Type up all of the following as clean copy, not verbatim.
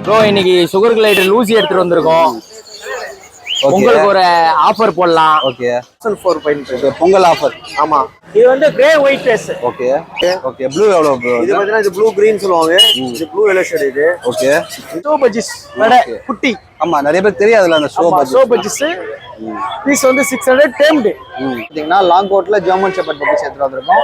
Bro இன்னைக்கு sugar glider Lucy எடுத்துட்டு வந்திருக்கோம். உங்களுக்கு ஒரு ஆஃபர் போடலாம். Okay 4.5 Pongal offer. ஆமா, இது வந்து grey white dress. Okay okay blue எவ்வளவு ப்ரோ? இது பாத்தீங்கன்னா இது ப்ளூ கிரீன் சொல்லுவாங்க. இது ப்ளூ எல்லோ ஷேட். இது ஓகே ஷோ பஜ்ஜிஸ் வடை குட்டி. ஆமா, நிறைய பேர் தெரியாதுல அந்த ஷோ பஜ்ஜிஸ். பீஸ் வந்து 600 டேம்டு. பாத்தீங்கன்னா லாங் கோட்ல ஜெர்மன் ஷெப்பர்ட் பப்பீஸ் எடுத்துட்டு வந்திருக்கோம்.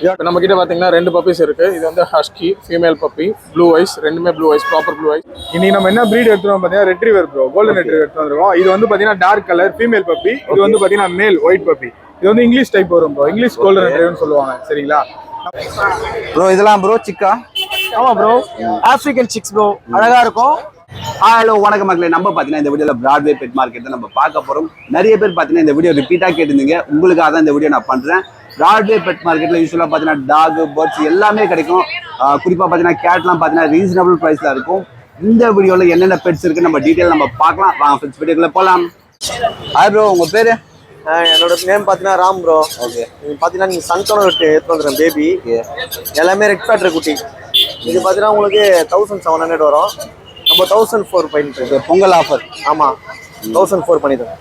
இப்போ நம்ம கிட்ட பாத்தீங்கன்னா 2 பப்பீஸ் இருக்கு. இது வந்து husky female puppy, blue eyes, ரெண்டுமே blue eyes, proper blue eyes. இன்னைக்கு நம்ம என்ன பிரீட் எடுத்துறோம் பாத்தீங்கன்னா ரெட்ரீவர் ப்ரோ, கோல்டன் ரெட்ரீவர் எடுத்து வந்திருக்கோம். இது வந்து பாத்தீங்கன்னா டார்க் கலர் ஃபீமேல் பப்பி. இது வந்து பாத்தீங்கன்னா மேல் ஒயிட் பப்பி. இது வந்து இங்கிலீஷ் டைப் வரும் ப்ரோ, இங்கிலீஷ் கோல்டன் ரெட்ரீவர்னு சொல்லுவாங்க. சரிங்களா ப்ரோ? இதெல்லாம் ப்ரோ சிக்கா? ஆமா ப்ரோ, ஆப்பிரிக்கன் சிக்ஸ் ப்ரோ, அழகா இருக்கும். ஹலோ வணக்கம் மக்களே. நம்ம பார்த்தீங்கன்னா இந்த வீடியோவில் பிராட்வே பெட் மார்க்கெட் தான் நம்ம பார்க்க போகிறோம். நிறைய பேர் பார்த்தீங்கன்னா இந்த வீடியோ ரிப்பீட்டாக கேட்டிருந்தீங்க, உங்களுக்காக தான் இந்த வீடியோ நான் பண்ணுறேன். பிராட்வே பெட் மார்க்கெட்டில் யூஸ்வலாக பார்த்தீங்கன்னா டாக், பேர்ட்ஸ் எல்லாமே கிடைக்கும். குறிப்பாக பார்த்தீங்கன்னா கேட்லாம் பார்த்தீங்கன்னா ரீசனபிள் ப்ரைஸில் இருக்கும். இந்த வீடியோவில் என்னென்ன பெட்ஸ் இருக்குது நம்ம டீட்டெயில் நம்ம பார்க்கலாம். வாங்க ஃப்ரெண்ட்ஸ் வீடியோக்குள்ளே போகலாம். ஹாய் ப்ரோ, உங்கள் பேர்? என்னோட நேம் பாத்தீங்கன்னா ராம் ப்ரோ. ஓகே. நீங்க பாத்தீங்கன்னா நீங்க சன்கனோ எடுத்து வந்துடுறேன் பேபி. எல்லாமே ரெட் ஃபேக்டர் குட்டி. இது பாத்தீங்கன்னா உங்களுக்கு 1700 வரும். நம்ம 1400 பொங்கல் ஆஃபர். ஆமா, 1004 பண்ணிடுறோம்.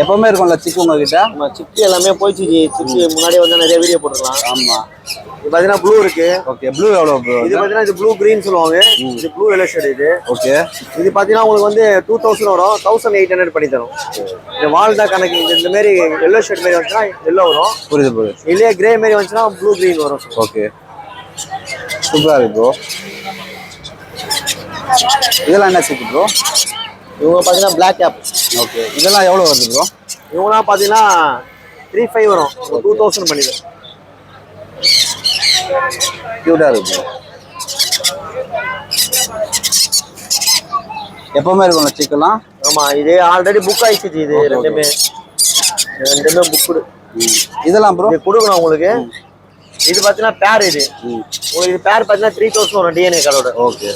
எப்பவுமே இருக்கும்ல சிக்கு உங்ககிட்ட? நம்ம சிக்கி எல்லாமே போயிடுச்சு. சிக்கி முன்னாடி வந்து நிறைய வீடியோ போட்டுருக்கலாம். ஆமா. இது பாத்தீங்கன்னா ப்ளூ இருக்கு. ஓகே, ப்ளூ எவ்வளோ ப்ரோ? இது பாத்தீங்கன்னா இது ப்ளூ கிரீன் சொல்லுவாங்க. இது ப்ளூ எல்லோ ஷேட். இது ஓகே. இது பாத்தீங்கன்னா உங்களுக்கு வந்து 2000 வரும். 1800 பண்ணி தரும். இந்த வால் தான் கணக்கு. இந்த மாதிரி எல்லோ ஷேட் மாதிரி வந்துச்சுன்னா எல்லோ வரும். புரியுது புரியுது. இல்லையே கிரே மாதிரி வந்துச்சுன்னா ப்ளூ கிரீன் வரும். ஓகே, சூப்பரா இருக்கு ப்ரோ. இதெல்லாம் என்ன சிக்கு ப்ரோ? இவங்க பாத்தீங்கன்னா பிளாக் கேப். ஓகே, இதெல்லாம் எவ்வளோ வருது ப்ரோ? இவங்கலாம் பாத்தீங்கன்னா 3500 வரும். 2000 பண்ணிடுறோம். கியூட்டா இருக்கு. எப்பவுமே இருக்கும்ல சிக்கெல்லாம்? ஆமா, இது ஆல்ரெடி புக் ஆயிடுச்சு. இது ரெண்டுமே புக்குடு. இதெல்லாம் ப்ரோ இது கொடுக்கணும் உங்களுக்கு. இது பாத்தீங்கன்னா பேர். இது உங்களுக்கு இது பேர் பாத்தீங்கன்னா 3000 வரும் டிஎன்ஏ கார்டோட. Okay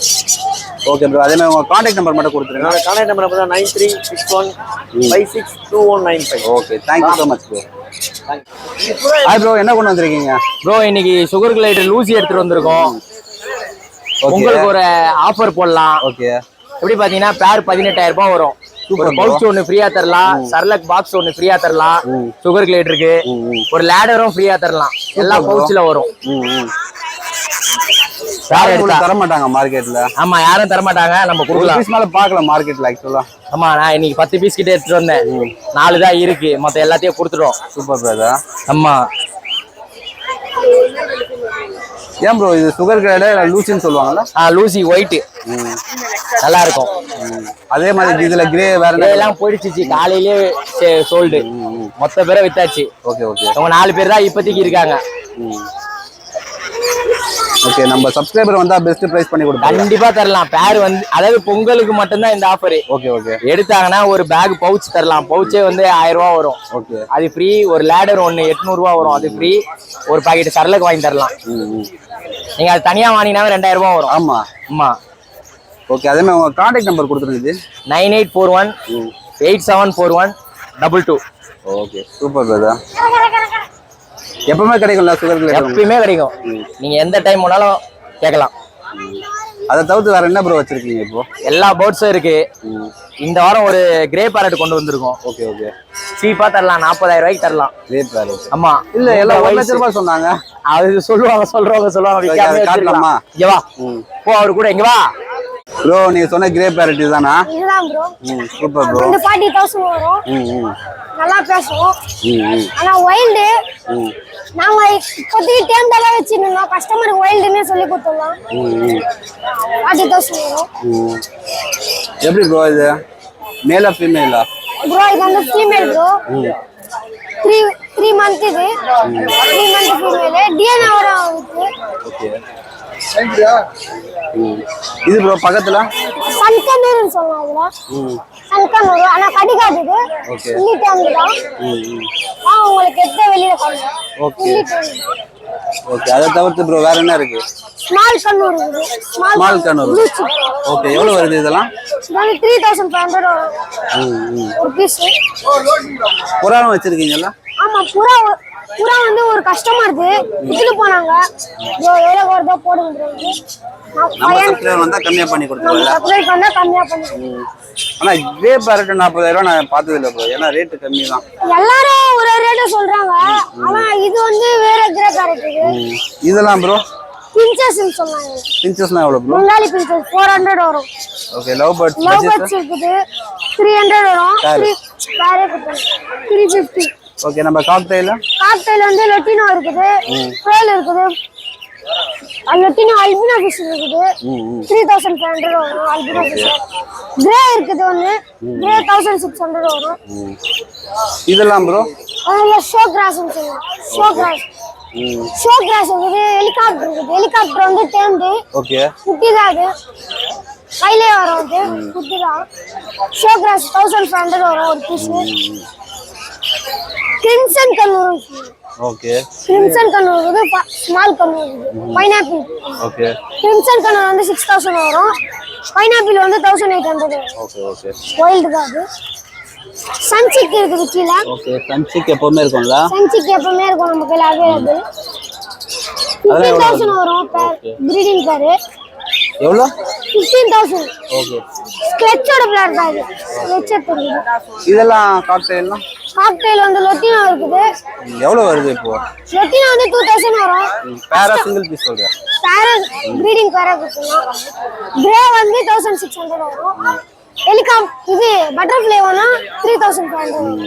okay bro. அதே மாதிரி உங்க கான்டாக்ட் நம்பர் மட்டும் கொடுத்துருங்க. என்னோட கான்டாக்ட் நம்பர் பார்த்தா 9361562195. Okay, thank you so much bro. Hi bro, என்ன கொண்டு வந்திருக்கீங்க? ப்ரோ இன்னைக்கு சுகர் கிளைடர் லூசி எடுத்துட்டு வந்திருக்கோம். உங்களுக்கு ஒரு ஆஃபர் போடலாம். ஓகே. எப்படி பாத்தீங்கன்னா பேர் 18000 ரூபாய் வரும். ஒரு பவுச் ஒன்னு ஃப்ரீயா தரலாம். சர்லக் பாக்ஸ் ஒன்னு ஃப்ரீயா தரலாம். சுகர் கிளைடருக்கு ஒரு லேடரும் ஃப்ரீயா தரலாம். எல்லா பவுச்ல வரும். தர மாட்டாங்க மார்க்கெட்ல? ஆமா, யாரும் தர மாட்டாங்க. நம்ம கொடுக்கலாம். பீஸ் மேல பார்க்கலாம் மார்க்கெட்ல ஆக்சுவலா. ஆமா, நான் இன்னைக்கு 10 பீஸ் கிட்ட எடுத்துட்டு வந்தேன். 4 தான் இருக்கு. மொத்தம் எல்லாத்தையும் கொடுத்துட்டோம். Super brother. ஆமா. ஏன் ப்ரோ இது சுகர் கிளைடர் லூசின்னு சொல்லுவாங்கல்ல? லூசி ஒயிட் நல்லா இருக்கும். அதே மாதிரி இதுல கிரே வேற எல்லாம் போயிடுச்சு. காலையிலேயே சோல்டு. மொத்த பேரை வித்தாச்சு. Okay okay. அவங்க 4 பேர் தான் இப்போதைக்கு இருக்காங்க. ஓகே, நம்ம சப்ஸ்கிரைபர் வந்தா பெஸ்ட் பிரைஸ் பண்ணி கொடுப்போம். கண்டிப்பா தரலாம். பேர் வந்து அதாவது பொங்கலுக்கு மட்டும்தான் இந்த ஆஃபர். Okay okay. எடுத்தாங்கன்னா ஒரு பேக் பவுச் தரலாம். பவுச்சே வந்து 1000 ரூபாய் வரும். ஓகே, அது ஃப்ரீ. ஒரு லேடர் ஒன்னு 800 ரூபாய் வரும். அது ஃப்ரீ. ஒரு பாக்கெட் சரலக்கு வாங்கி தரலாம். நீங்க அது தனியா வாங்கினாவே 2000 ரூபாய் வரும். ஆமா ஆமா. ஓகே, அதே மாதிரி உங்க கான்டாக்ட் நம்பர் கொடுத்துருங்க. 9841 874122. Okay, super brother. எப்பவுமே கிடைக்கும்ல சுகர் கிளைடர்? எப்பயுமே கிடைக்கும். நீங்க எந்த டைம் வேணாலும் கேட்கலாம். அதை தவிர்த்து வேற என்ன ப்ரோ வச்சிருக்கீங்க இப்போ? எல்லா பேர்ட்ஸும் இருக்கு. இந்த வாரம் ஒரு கிரே பேரட் கொண்டு வந்திருக்கோம். Okay okay. சீப்பா தரலாம். 40000 ரூபாய்க்கு தரலாம். Grey farad. ஆமா. இல்ல எல்லாம் 1 லட்சம் ரூபாய் சொன்னாங்க. அது சொல்லுவாங்க. காட்டலாமா? இங்க வா போ, அவரு கூட இங்க வா. ப்ரோ நீங்க சொன்ன கிரே பேரட் இதுதானா? இதுதான் ப்ரோ. Super bro. 40,000 வரும். நல்லா பேசும். ஆனா வைல்ட் நாங்க இப்போதைக்கு டேம் தான் வச்சிருந்தோம். கஸ்டமருக்கு வைல்டுன்னு சொல்லி கொடுத்தோம். 40,000 வரும். எப்படி ப்ரோ இது மேலா ஃபீமேலா? ப்ரோ இது வந்து ஃபீமேல் ப்ரோ. 3 month இது. 3 month ஃபீமேல். டிஎன்ஏ வரும். ஓகே. இது ப்ரோ பக்கத்துல சன்கனூர்னு சொல்றாங்க. சன்கனூர் ஆனா கடிகாது இது. ஓகே. இல்லிட்டு வந்துதான். உங்களுக்கு எத்த வெளியில காணும். Okay okay. அதை தவிர்த்து ப்ரோ வேற என்ன இருக்கு? ஸ்மால் கண்ணூர் இருக்கு. ஸ்மால் கண்ணூர். ஓகே, எவ்வளவு வருது இதெல்லாம்? இது 3500 வரும். ஒரு பீஸ். புறாவும் வச்சிருக்கீங்கல்ல? ஆமா, புறா புறா வந்து ஒரு கஸ்டமருக்கு விட்டுட்டு போனாங்க. எவ்வளோ வருதோ போடுங்க. நம்ம சப்ஸ்கிரைபர் வந்தா கம்மியா பண்ணி கொடுத்துருவோம்ல. சப்ஸ்கிரைப் பண்ணா கம்மியா பண்ணி. ஆனா கிரே பேரட் 40,000 நான் பார்த்தது இல்ல ப்ரோ. ஏன்னா ரேட் கம்மி தான். எல்லாரும் ஒரு ரேட் சொல்றாங்க. ஆனா இது வந்து வேற கிரே பேரட் இது. இதெல்லாம் ப்ரோ பிஞ்சஸ் சொல்றாங்க. பிஞ்சஸ்னா எவ்வளவு ப்ரோ? பெங்காலி பிஞ்சஸ் 400 வரும். ஓகே. லவ் பேர்ட்ஸ் இருக்குது 300 வரும். பேரட் 350. ஓகே. நம்ம காக்டெயில் வந்து லெட்டினோ இருக்குது, பேல் இருக்குது, லெட்டினோ அல்பினோ ஃபிஷ் இருக்குது 3500 வரும். அல்பினோ ஃபிஷ் கிரே இருக்குது ஒன்று, கிரே 1600 வரும். இதெல்லாம் ப்ரோ அதில் ஷோ கிராஸ்ன்னு சொல்லுவோம். ஷோ கிராஸ் இருக்குது. ஹெலிகாப்டர் இருக்குது. ஹெலிகாப்டர் வந்து டேம்டு. ஓகே. குட்டி தான் அது, கையிலே வரும். அது குட்டி தான். ஷோ கிராஸ் 1500 வரும் ஒரு piece. Crimson conure. Okay. Crimson conure இருக்குது, ஸ்மால் கண்ணூர் இருக்குது. பைனாப்பிள். ஓகே. கிரிம்சன் கண்ணூர் வந்து 6000 வரும். பைனாப்பிள் வந்து 1800 வரும். ஓகே. ஓகே. வைல்டு தான் அது. சன்சிக் இருக்குது கீழே. ஓகே. சன்சிக் எப்பவுமே இருக்கும்ல? சன்சிக் எப்பவுமே இருக்கும் நம்ம கையில் அவைலபிள். 15000 வரும் பிரீடிங் பேரு. எவ்வளோ? 15000. ஓகே. ஸ்கெட்சோட பிளாட் தான் இது. ஸ்கெட்ச் இருக்குது. இதெல்லாம் காக்டெயில்லாம் காக்டெயில் வந்து லெட்டினோ இருக்குது. எவ்வளோ வருது இப்போ? லெட்டினோ வந்து 2000 வரும். பேரா சிங்கிள் பீஸ் சொல்றேன். பேரட் பிரீடிங் பேரட் கொடுத்தோம். கிரே வந்து 1600 வரும். இது பட்டர்ஃப்ளை வேணா 3500 வரும்.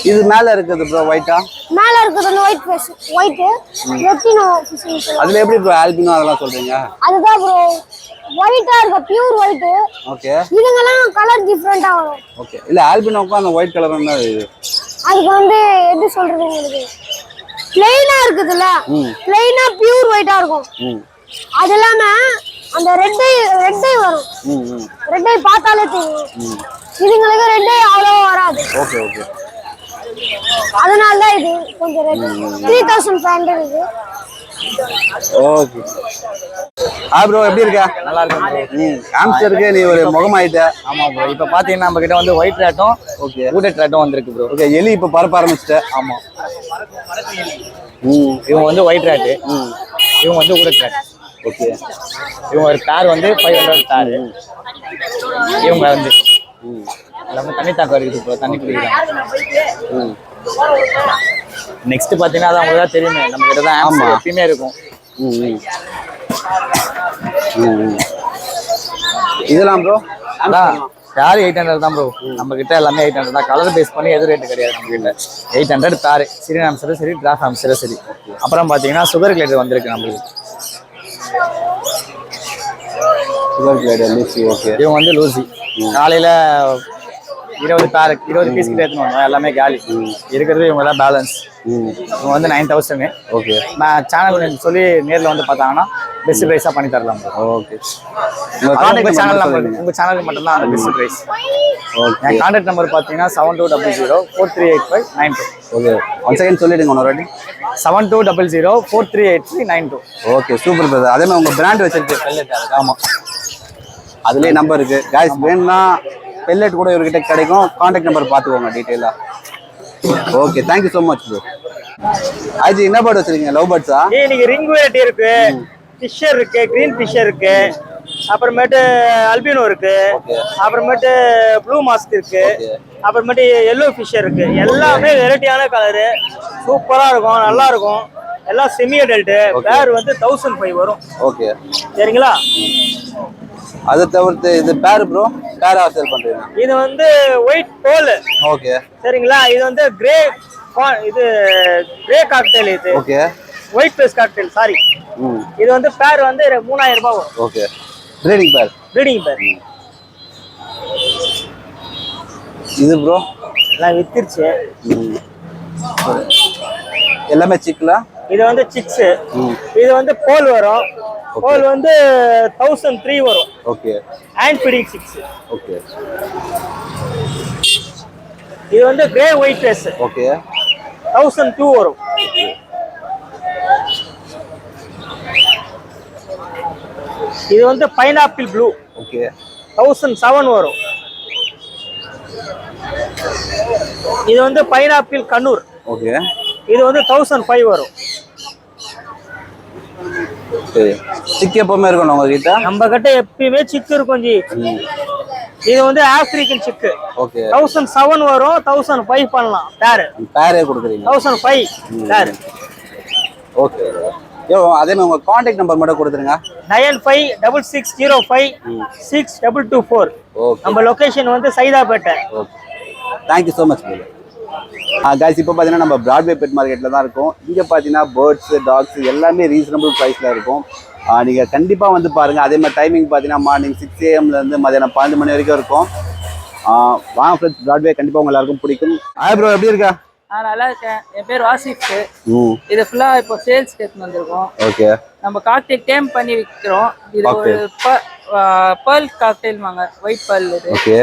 இது மேல இருக்குது ப்ரோ ஒயிட்டா? மேல இருக்குது அந்த ஒயிட் ஃபேஸ், ஒயிட் லெட்டினோ ஃபிஷ் சொல்லுவாங்க. அதுல எப்படி ப்ரோ ஆல்பினோ அதெல்லாம் சொல்றீங்க? அதுதான் ப்ரோ ஒயிட்டா இருக்கு, பியூர் ஒயிட். ஓகே. இதுங்கலாம் கலர் டிஃபரெண்டா வரும். ஓகே. இல்ல ஆல்பினோக்கு அந்த ஒயிட் கலர் என்ன இது? அதுக்கு வந்து எப்படி சொல்றது உங்களுக்கு, ப்ளைனா இருக்குதுல்ல, ப்ளைனா பியூர் ஒயிட்டா இருக்கும். அது இல்லாம அந்த ரெட் ஐ வரும். ரெட் ஐ பார்த்தாலே தெரியும். இதுங்களுக்கு ரெட் ஐ அவ்வளோ வராது. ஓகே. ஓகே. அதனால தான் இது கொஞ்சம் ரேட் 3500 இது. ஓகே. ப்ரோ எப்படி இருக்க? நல்லா இருக்கு. ஆம்ஸ்டருக்கு நீ ஒரு முகமாயிட்ட. ஆமா ப்ரோ. இப்போ பாத்தீங்கன்னா நம்ம கிட்ட வந்து ஒயிட் ரேட்டும் ஓகே ஊடட் ரேட்டும் வந்திருக்கு ப்ரோ. ஓகே. எலி இப்போ பரப்ப ஆரம்பிச்சிட்ட. ஆமா. இவங்க வந்து ஒயிட் ரேட்டு, இவங்க வந்து ஊடட் ரேட். ஓகே. இவங்க ஒரு பேர் வந்து 500 பேர். இவங்க வந்து எல்லாமே தண்ணி தாக்கம் இருக்குது ப்ரோ, தண்ணி குடிக்கிறாங்க. நெக்ஸ்ட் பாத்தீங்கன்னா அது உங்களுக்கு தான் தெரியுமே, நம்ம கிட்ட தான் ஆமா எப்பயுமே இருக்கும். இதெல்லாம் ப்ரோ அதான் பேர் 800 தான் ப்ரோ. நம்ம கிட்ட எல்லாமே 800 தான். கலர் பேஸ் பண்ணி எது ரேட்டு கிடையாது நம்ம கிட்ட. 800 பேர், சிரியன் ஆம்ஸ்டரும் சரி, டிராஃப் ஆம்ஸ்டரும் சரி. அப்புறம் பாத்தீங்கன்னா சுகர் கிளேட்டர் வந்திருக்கு நம்மளுக்கு. Sugar glider Lucy. ஓகே. இவங்க வந்து லூசி. காலையில 20 பீஸ் கிட்ட எடுத்துன்னு வந்தோம், எல்லாமே காலி. இருக்கிறது இவங்க தான் பேலன்ஸ். இவங்க வந்து 9000. ஓகே. நான் சேனல் சொல்லி நேரில் வந்து பார்த்தாங்கன்னா பெஸ்ட் ப்ரைஸாக பண்ணி தரலாம். ஓகே. உங்கள் சேனல் நம்பர், உங்கள் சேனலுக்கு மட்டும்தான் அந்த பெஸ்ட் ப்ரைஸ். என் கான்டாக்ட் நம்பர் பார்த்தீங்கன்னா 7200438592. ஓகே. ஒன் செகண்ட் சொல்லிடுங்க ஒன்று வாட்டி. 7200438392. ஓகே. Super brother. அதே மாதிரி உங்கள் பிராண்ட் வச்சிருக்கு பெல்லட். ஆமாம், அதுலேயே நம்பர் இருக்கு. காய்ஸ் வேணும்னா பெல்லட் கூட இவர்கிட்ட கிடைக்கும். கான்டாக்ட் நம்பர் பார்த்துக்கோங்க டீட்டெயிலாக. Okay. Thank you so much bro. ஆஜி என்ன பேர்ட் வச்சிருக்கீங்க? லவ் பேர்ட்ஸா? இன்னைக்கு ரிங் வெரைட்டி இருக்கு, ஃபிஷர் இருக்கு, கிரீன் ஃபிஷர் இருக்கு, அப்புறமேட்டு அல்பினோ இருக்கு, அப்புறமேட்டு ப்ளூ மாஸ்க் இருக்கு, அப்புறமேட்டு எல்லோ ஃபிஷர் இருக்கு. எல்லாமே வெரைட்டியான கலரு, சூப்பரா இருக்கும், நல்லா இருக்கும். எல்லாம் செமி அடல்ட். பேர் வந்து 1005 வரும். ஓகே. சரிங்களா? அதை தவிர்த்து இது பேர் ப்ரோ, பேரா சேல் பண்றீங்க? இது வந்து ஒயிட் போல். ஓகே. சரிங்களா? இது வந்து கிரே, இது கிரே காக்டெயில். இது okay. White face cockatiel, sorry. இது வந்து பேர் வந்து 3000 ரூபாய் வரும். ஓகே. ப்ரீடிங் பேர். ப்ரீடிங் பேர். இது ப்ரோ எல்லாம் வித்துருச்சு. எல்லாமே சிக்லா? இது வந்து சிக்ஸ். இது வந்து போல் வரும். போல் வந்து 1003 வரும். ஓகே. Hand feeding 6. ஓகே. இது வந்து கிரே ஒயிட் ஃபேஸ். ஓகே. 1002 வரும். இது வந்து பைனாப்பிள் ப்ளூ. ஓகே. 1007 வரும். இது வந்து பைனாப்பிள் கண்ணூர். ஓகே. இது வந்து 1005 வரும். சரி, சிக்கு எப்பவுமே இருக்கணும் உங்ககிட்ட? நம்ம கிட்ட எப்பயுமே சிக்கு இருக்கும் ஜி. இது வந்து ஆப்பிரிக்கன் சிக்கு. ஓகே. 1007 வரும், 1005 பண்ணலாம் பேர். பேரே கொடுக்குறீங்க? 1005 பேர். ஓகே. அதே மாதிரி உங்க கான்டாக்ட் நம்பர் மட்டும் கொடுத்துருங்க. 9566056224. ஓகே. நம்ம லொகேஷன் வந்து Saidapet. Okay, thank you so much brother. Guys, இப்போ பார்த்தீங்கன்னா நம்ம பிராட்வே பெட் மார்க்கெட்டில் தான் இருக்கோம். இங்கே பார்த்தீங்கன்னா பேர்ட்ஸு, டாக்ஸ் எல்லாமே ரீசனபிள் ப்ரைஸில் இருக்கும். நீங்கள் கண்டிப்பாக வந்து பாருங்கள். அதே மாதிரி டைமிங் பார்த்தீங்கன்னா மார்னிங் 6 AM மதியானம் 12 மணி வரைக்கும் இருக்கும். வாங்க ஃப்ரெண்ட்ஸ், பிராட்வே கண்டிப்பாக உங்க எல்லாருக்கும் பிடிக்கும். ப்ரோ எப்படி இருக்கா? நல்லா இருக்கேன். என் பேர் வாசிஃப். இது ஃபுல்லா இப்போ சேல்ஸ் எடுத்து வந்திருக்கோம். ஓகே. நம்ம காக்டெயில் டேம் பண்ணி விற்கிறோம். இது ஒரு பேர்ல் காக்டெயில் வாங்க, ஒயிட் பேர்ல் இது. ஓகே.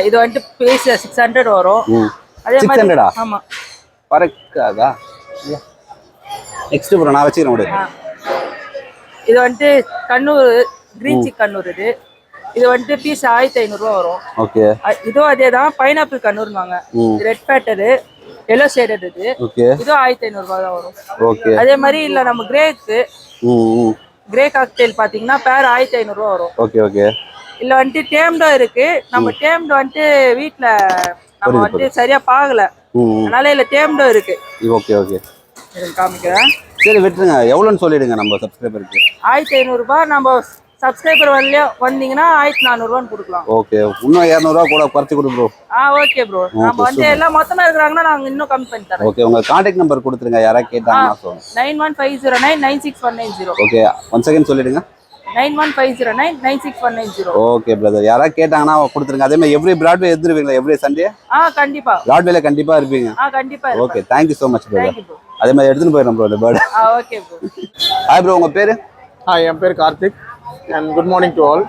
இது வந்துட்டு பேஸ் 600 வரும். அதே மாதிரி 600? ஆமா. பறக்காதா? நெக்ஸ்ட் ப்ரோ நான் வச்சுக்கிறேன் விடு. இது வந்துட்டு கண்ணூர் கிரீன் சிக் கண்ணூர். இது வந்துட்டு பீஸ் 1500 ரூபா வரும். ஓகே. இதுவும் அதே தான். பைனாப்பிள் கண்ணூர்வாங்க. ரெட் பேட்டரு, எல்லோ ஷேடட் இது. ஓகே. இதுவும் 1500 ரூபா தான் வரும். ஓகே. அதே மாதிரி இல்ல நம்ம கிரே காக்டெயில் பாத்தீங்கன்னா பேர் 1500 ரூபா வரும். ஓகே. ஓகே. இல்ல வந்துட்டு டேம்டோ இருக்கு. நம்ம டேம்டோ வந்துட்டு வீட்ல நம்ம வந்துட்டு சரியா பாக்கல, அதனால இல்ல டேம்டோ இருக்கு. ஓகே. ஓகே, காமிக்கிறேன். சரி விட்டுருங்க. எவ்வளோன்னு சொல்லிடுங்க நம்ம சப்ஸ்கிரைபருக்கு. 1500 ரூபாய். நம்ம சப்ஸ்கிரைபர் வந்தீங்கன்னா 1400 ரூபான்னு கொடுக்கலாம். ஓகே. இன்னும் 200 ரூபா கூட குறைச்சி கொடு ப்ரோ. Okay bro. நம்ம வந்து எல்லாம் மொத்தமா இருக்கிறாங்கன்னா நாங்க இன்னும் கம்மி பண்ணி தரோம். ஓகே. உங்க கான்டாக்ட் நம்பர் கொடுத்துருங்க, யாராவது கேட்டாங்கன்னா சொல்லுங்க. 9150996190. ஓகே, ஒன்ஸ் அகைன் சொல்லிடுங்க. 9150996190. ஓகே பிரதர், யாராவது கேட்டாங்கன்னா கொடுத்துருங்க. அதே மாதிரி எவ்ரி பிராட்வே எடுத்துருவீங்களா? Every Sunday? கண்டிப்பா பிராட்வேல கண்டிப்பா இருப்பீங்க. கண்டிப்பா. Okay, thank you so much brother. அதே மாதிரி எடுத்துன்னு போயிடும் ப்ரோ இந்த bird. Okay bro. Hi bro, உங்க பேரு? என் பேர் Karthik and good morning to all.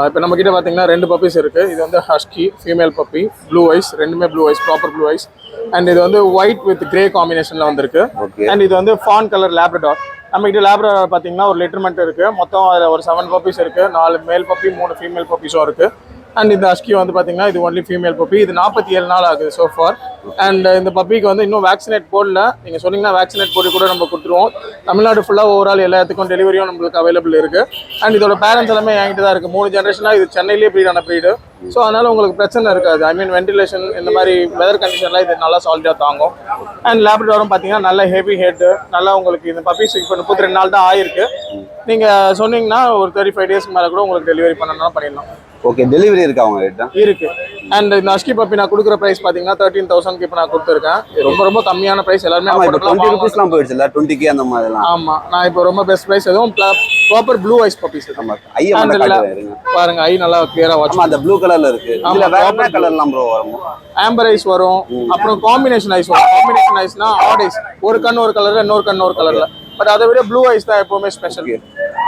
இப்போ நம்ம கிட்ட பார்த்தீங்கன்னா 2 பப்பீஸ் இருக்கு. இது வந்து husky female puppy, blue eyes, ரெண்டுமே blue eyes, proper blue eyes. And இது வந்து ஒயிட் வித் கிரே காம்பினேஷன்ல வந்திருக்கு. அண்ட் இது வந்து ஃபான் கலர் லேப்ரடார். நம்ம கிட்ட லேப்ரடார் பார்த்தீங்கன்னா ஒரு லிட்டர்மெண்ட் இருக்கு. மொத்தம் அதில் ஒரு 7 பப்பீஸ் இருக்கு. 4 மேல் பப்பி, 3 ஃபீமேல் பப்பீஸும் இருக்கு. அண்ட் இந்த ஹஸ்கி வந்து பார்த்தீங்கன்னா இது ஒன்லி ஃபீமேல் பப்பி. இது 47 நாள் ஆகுது ஸோ ஃபார். அண்ட் இந்த பப்பிக்கு வந்து இன்னும் வேக்சினேட் போடல. நீங்கள் சொன்னீங்கன்னா வேக்சினேட் போட்டு கூட நம்ம கொடுத்துருவோம். தமிழ்நாடு ஃபுல்லாக ஓவரால் எல்லா இடத்துக்கும் டெலிவரியும் நம்மளுக்கு அவைலபிள் இருக்குது. அண்ட் இதோட பேரண்ட்ஸ் எல்லாமே என்கிட்ட தான் இருக்குது. 3 ஜென்ரேஷனாக இது சென்னையிலேயே ப்ரீடான ப்ரீடு. ஸோ அதனால் உங்களுக்கு பிரச்சனை இருக்காது. ஐ மீன் வென்டிலேஷன் இந்த மாதிரி வெதர் கண்டிஷன்லாம் இது நல்லா சாலிடாக தாங்கும். அண்ட் லேப்ரடாரும் பார்த்தீங்கன்னா நல்ல ஹெவி ஹெட்டு. நல்லா உங்களுக்கு இந்த பப்பீஸ் இப்போ 32 நாள் தான் ஆயிருக்கு. நீங்கள் சொன்னீங்கன்னா ஒரு 35 டேஸ்க்கு மேலே கூட உங்களுக்கு டெலிவரி பண்ணணும்னா பண்ணிடலாம். ஓகே, டெலிவரி இருக்கா அவங்க கிட்ட? இருக்கு. அண்ட் இந்த ஹஸ்கி பப்பி நான் கொடுக்குற பிரைஸ் பாத்தீங்கன்னா 13,000 இப்போ நான் கொடுத்துருக்கேன். ரொம்ப ரொம்ப கம்மியான பிரைஸ். எல்லாருமே 20 ரூபீஸ்லாம் போயிடுச்சு இல்ல, 20K அந்த மாதிரிலாம். ஆமா, நான் இப்போ ரொம்ப பெஸ்ட் பிரைஸ். எதுவும் ப்ராப்பர் ப்ளூ ஐஸ் பப்பீஸ். பாருங்க, ஐ நல்லா கிளியரா வாட்ச். அந்த ப்ளூ கலர்ல இருக்கு. இதுல வேற என்ன கலர்லாம் ப்ரோ வரும்? ஆம்பர் ஐஸ் வரும், அப்புறம் காம்பினேஷன் ஐஸ் வரும். காம்பினேஷன் ஐஸ்னா ஆட் ஐஸ், ஒரு கண் ஒரு கலர்ல, இன்னொரு கண் ஒரு கலர்ல. பட் அதை விட ப்ளூ ஐஸ் தான் எப்பவுமே ஸ்பெஷல்.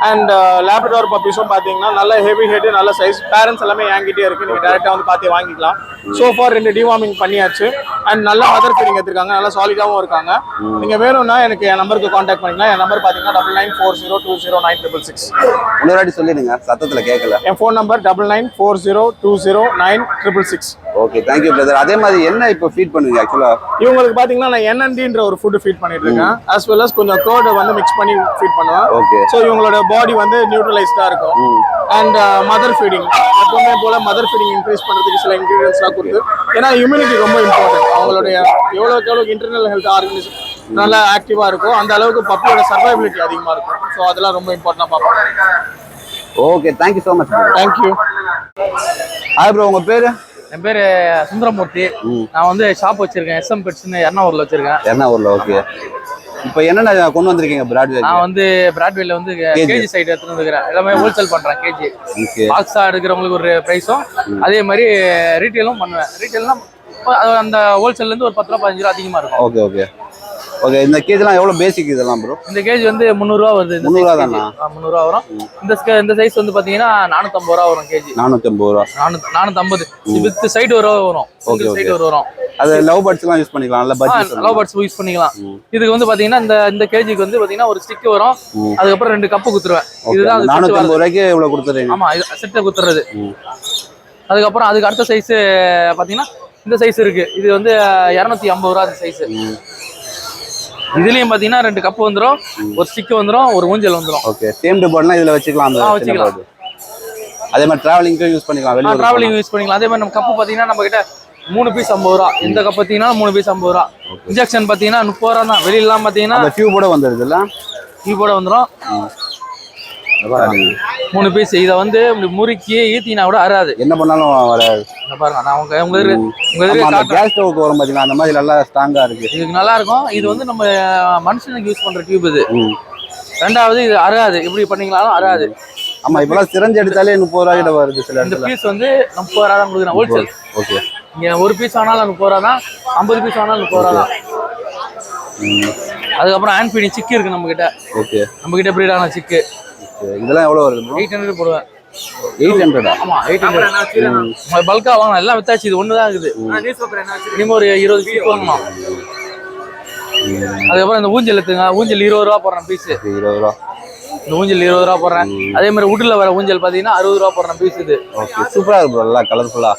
அண்ட் லேப்ரடார் பப்பீஸும் பார்த்தீங்கன்னா நல்ல ஹெவி ஹெட், நல்ல சைஸ். பேரண்ட்ஸ் எல்லாமே என்கிட்டே இருக்கு. நீங்கள் டேரெக்டாக வந்து பார்த்து வாங்கிக்கலாம். சோஃபார் 2 டிவார்மிங் பண்ணியாச்சு. அண்ட் நல்லா மதர் ஃபீடிங் எடுத்துருக்காங்க. நல்லா சாலிடாகவும் இருக்காங்க. நீங்கள் வேணும்னா எனக்கு என் நம்பருக்கு காண்டாக்ட் பண்ணிக்கலாம். என் நம்பர் பார்த்தீங்கன்னா 9940209666. முன்னாடி சொல்லிடுங்க, சத்தத்தில் கேட்கல. என் phone number 9940209666. Okay, thank you brother. அதே மாதிரி என்ன இப்போ ஃபீட் பண்ணுவீங்க ஆக்சுவலா? இவங்களுக்கு பாத்தீங்கன்னா நான் NND-ன்ற ஒரு ஃபுட் ஃபீட் பண்ணிட்டு இருக்கேன். as well as கொஞ்சம் கர்ட் வந்து மிக்ஸ் பண்ணி ஃபீட் பண்ணுவேன். ஓகே. சோ இவங்களோட பாடி வந்து நியூட்ரலைஸ்டா இருக்கும். அண்ட் மதர் ஃபீடிங் எப்பவுமே போல மதர் ஃபீடிங் இன்க்ரீஸ் பண்றதுக்கு சில இன்கிரிடியன்ஸ்லாம் கொடுத்து, ஏன்னா இம்யூனிட்டி ரொம்ப இம்பார்ட்டன்ட். அவங்களுடைய எவ்வளவுக்கு இன்டர்னல் ஹெல்த் ஆர்கனிசம் நல்லா ஆக்டிவா இருக்கும், அந்த அளவுக்கு பப்பியோட சர்வைபிலிட்டி அதிகமா இருக்கும். ஸோ அதெல்லாம் ரொம்ப இம்பார்ட்டன்டா பார்ப்போம். Okay, thank you so much. Thank you. Hi bro, உங்க பேரு? என் பேரு சுந்தரமூர்த்தி. நான் வந்து ஷாப் வச்சிருக்கேன். SM பெட்ஸ்னு எர்ணாவூர்ல வச்சிருக்கேன். எர்ணாவூர்ல. ஓகே. இப்போ என்னென்ன கொண்டு வந்திருக்கீங்க பிராட்வே? நான் வந்து பிராட்வேல வந்து கேஜி சைடு எடுத்துட்டு வந்துக்கிறேன். எல்லாமே ஹோல்சேல் பண்றேன். கேஜி பாக்ஸா எடுக்கிறவங்களுக்கு ஒரு பிரைஸும், அதே மாதிரி ரீட்டெயிலும் பண்ணுவேன். ரீட்டெயில்னா அந்த ஹோல்சேல்ல இருந்து ஒரு 10 ரூபா 15 ரூபா அதிகமா இருக்கும். ஓகே. ஓகே. ஓகே, இந்த கேஜ்லாம் எவ்வளவு பேசிக் இதெல்லாம் ப்ரோ? இந்த கேஜ் வந்து 300 ரூபா வருது. 300 ரூபா தானா? 300 ரூபா வரும். இந்த சைஸ் வந்து பாத்தீங்கன்னா 450 ரூபா வரும் கேஜி. 450 ரூபா. 450 வித் சைடு வரும். சிங்கிள் சைடு வரும். அது லவ் பேர்ட்ஸ் எல்லாம் யூஸ் பண்ணிக்கலாம். நல்ல பட்ஜெட் லவ் பேர்ட்ஸ் யூஸ் பண்ணிக்கலாம். இதுக்கு வந்து பாத்தீங்கன்னா இந்த கேஜிக்கு வந்து பாத்தீங்கன்னா ஒரு ஸ்டிக் வரும். அதுக்கப்புறம் 2 கப்பு குத்துருவேன். இதுதான் 450 ரூபாய்க்கு இவ்வளவு கொடுத்துறீங்க? ஆமா, இது செட்டை குத்துறது. அதுக்கப்புறம் அதுக்கு அடுத்த சைஸ் பாத்தீங்கன்னா இந்த சைஸ் இருக்கு. இது வந்து 250 ரூபா அந்த சைஸ். இதுலயும் பாத்தீங்கன்னா 2 கப் வந்துரும், ஒரு ஸ்டிக் வந்துரும், ஒரு ஊஞ்சல் வந்துரும். ஓகே டேம்டு போர்ட்னா இதுல வச்சுக்கலாம் அந்த வச்சுக்கலாம். அதே மாதிரி டிராவலிங்க்கும் யூஸ் பண்ணிக்கலாம் வெளிய டிராவலிங் யூஸ் பண்ணிக்கலாம். அதே மாதிரி நம்ம கப்பு பாத்தீங்கன்னா நம்ம கிட்ட 3 பீஸ் 50 ரூபா. இந்த கப் பாத்தீங்கன்னா 3 பீஸ் 50 ரூபா. இன்ஜெக்ஷன் பாத்தீங்கன்னா 30 ரூபா தான். வெளியிலாம் பாத்தீங்கன்னா அந்த டியூபோட வந்துருதுல டியூபோட வந்துரும். 3 பீஸ். இத வந்து முறுக்கி ஈத்தினா கூட அறாது. என்ன பண்ணாலும் வராது. பாருங்க நான் உங்க கேஸ் ஸ்டவ்க்கு வரும் பாத்தீங்களா அந்த மாதிரி நல்லா ஸ்ட்ராங்கா இருக்கு. இதுக்கு நல்லா இருக்கும். இது வந்து நம்ம மனுஷனுக்கு யூஸ் பண்ற டியூப் இது. ரெண்டாவது இது அறாது. எப்படி பண்ணீங்களாலும் அறாது. ஆமா இப்பெல்லாம் சிரஞ்சு எடுத்தாலே 30 ரூபாய் கிட்ட வருது சில இந்த பீஸ் வந்து 30 ரூபா தான் கொடுக்குறேன் ஹோல்சேல். ஓகே இங்க ஒரு பீஸ் ஆனாலும் 30 ரூபா தான், 50 பீஸ் ஆனாலும் 30 ரூபா தான். அதுக்கப்புறம் ஹேண்ட் ஃபீடிங் சிக்கு இருக்கு நம்ம கிட்ட. ஓகே நம்ம கிட்ட பிரீடான சிக்கு. இதெல்லாம் எவ்வளவு வருது ப்ரோ? 800 போடுவேன். 800. ஆமா 800. பல்கா வாங்கலாம். எல்லாம் வித்தாச்சு. இது ஒண்ணுதான் இருக்குது. மினிமம் ஒரு 20 பீஸ் வாங்கலாம். அதுக்கப்புறம் இந்த ஊஞ்சல் எடுத்துங்க. ஊஞ்சல் 20 ரூபா போடுறேன் பீஸ். 20 ரூபா. இந்த ஊஞ்சல் 20 ரூபா போடுறேன். அதே மாதிரி உட்ல வர ஊஞ்சல் பாத்தீங்கன்னா 60 ரூபா போடுறேன் பீஸ். இது ஓகே சூப்பரா இருக்கு ப்ரோ. நல்லா கலர்ஃபுல்லா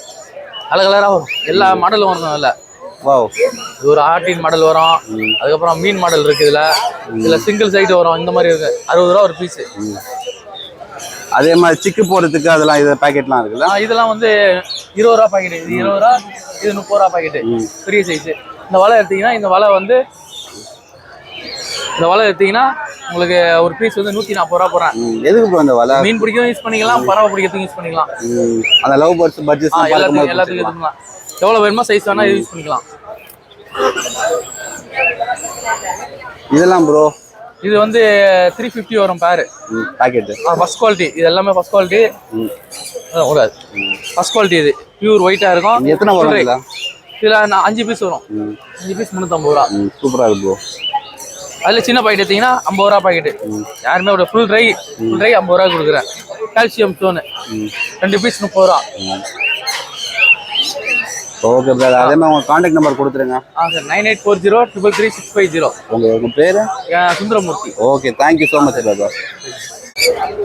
கலரா வரும். எல்லா மாடலும் வரும் அதுல. வாவ். இது ஒரு ஆர்டின் மாடல் வரும். அதுக்கப்புறம் மீன் மாடல் இருக்கு. இதுல சிங்கிள் சைடு வரும். இந்த மாதிரி இருக்கு. 60 ரூபா ஒரு பீஸ். அதே மாதிரி சிக்கு போடுறதுக்கு அதெல்லாம் இது பாக்கெட்லாம் இருக்குல்ல? இதெல்லாம் வந்து 20 ரூபா பாக்கெட். இது 20 ரூபா, இது 30 ரூபா பாக்கெட். பெரிய சைஸ். இந்த வலை எடுத்தீங்கன்னா இந்த வலை எடுத்தீங்கன்னா உங்களுக்கு ஒரு பீஸ் வந்து 140 ரூபா போடுறேன். எதுக்கு ப்ரோ இந்த வலை? மீன் பிடிக்கவும் யூஸ் பண்ணிக்கலாம், பறவை பிடிக்கிறதுக்கும் யூஸ் பண்ணிக்கலாம். அந்த லவ் பேர்ட்ஸ் பட்ஜெட் எல்லாத்துக்கும் யூஸ் பண்ணலாம். எவ்வளவு வேணுமோ சைஸ் வேணா யூஸ் பண்ணிக்கலாம். இதெல்லாம் ப்ரோ இது வந்து 350 வரும் பேர் பாக்கெட். First quality. இது எல்லாமே ஃபர்ஸ்ட் குவாலிட்டி. ஓடாது. First quality. இது பியூர் ஒயிட்டா இருக்கும். எத்தனை வரும் இதுல? இதுல 5 பீஸ் வரும். 5 பீஸ் 350 ரூபா. சூப்பரா இருக்கு ப்ரோ. அதுல சின்ன பாக்கெட் எடுத்தீங்கன்னா 50 ரூபா பாக்கெட். யாருமே ஒரு ஃபுல் ட்ரை 50 ரூபா கொடுக்குறேன். கால்சியம் ஸ்டோன் 2 பீஸ் 30 ரூபா. Okay brother. அதே மாதிரி உங்க கான்டாக்ட் நம்பர் கொடுத்துருங்க. சார் 9840333650. உங்க பேரு? Sundaramoorthy. Okay thank you so much brother.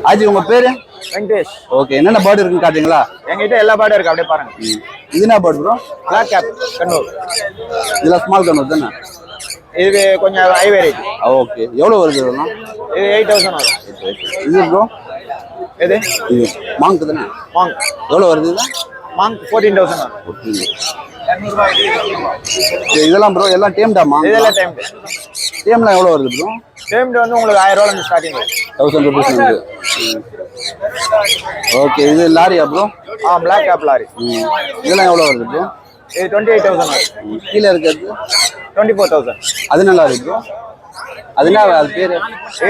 ஆஜி உங்க பேரு? வெங்கடேஷ். ஓகே என்னென்ன பேர்டு இருக்குன்னு காட்டுறீங்களா? எங்ககிட்ட எல்லா பேர்டும் இருக்கு. அப்படியே பாருங்க. இது என்ன bird bro? Black cap conure. இதெல்லாம் ஸ்மால் கண்ணூர் தானே? இது கொஞ்சம் ஹை வெரைட்டி. ஓகே எவ்வளோ வருது இதெல்லாம்? இது 8000 வரும். இது ப்ரோ? எது? இது மாங்க் தானே? மாங்க் எவ்வளோ வருது இது? மாங்க் 14000 வரும். 200 ரூபாய். இதெல்லாம் ப்ரோ எல்லாம் டேம்டா மாங்க்? இதெல்லாம் டைம். டேம்லாம் எவ்வளோ வருது ப்ரோ? டைம்ல வந்து உங்களுக்கு 1000 ரூபாயில இருந்து ஸ்டார்டிங். 1000 rupees இருக்கு. ஓகே இது லாரியா ப்ரோ? Black cap lory. இதெல்லாம் எவ்வளோ வருது ப்ரோ? இது 28000 வரும். கீழே இருக்கிறது 24000. அது நல்லா இருக்கு ப்ரோ. அது என்ன அது பேரு?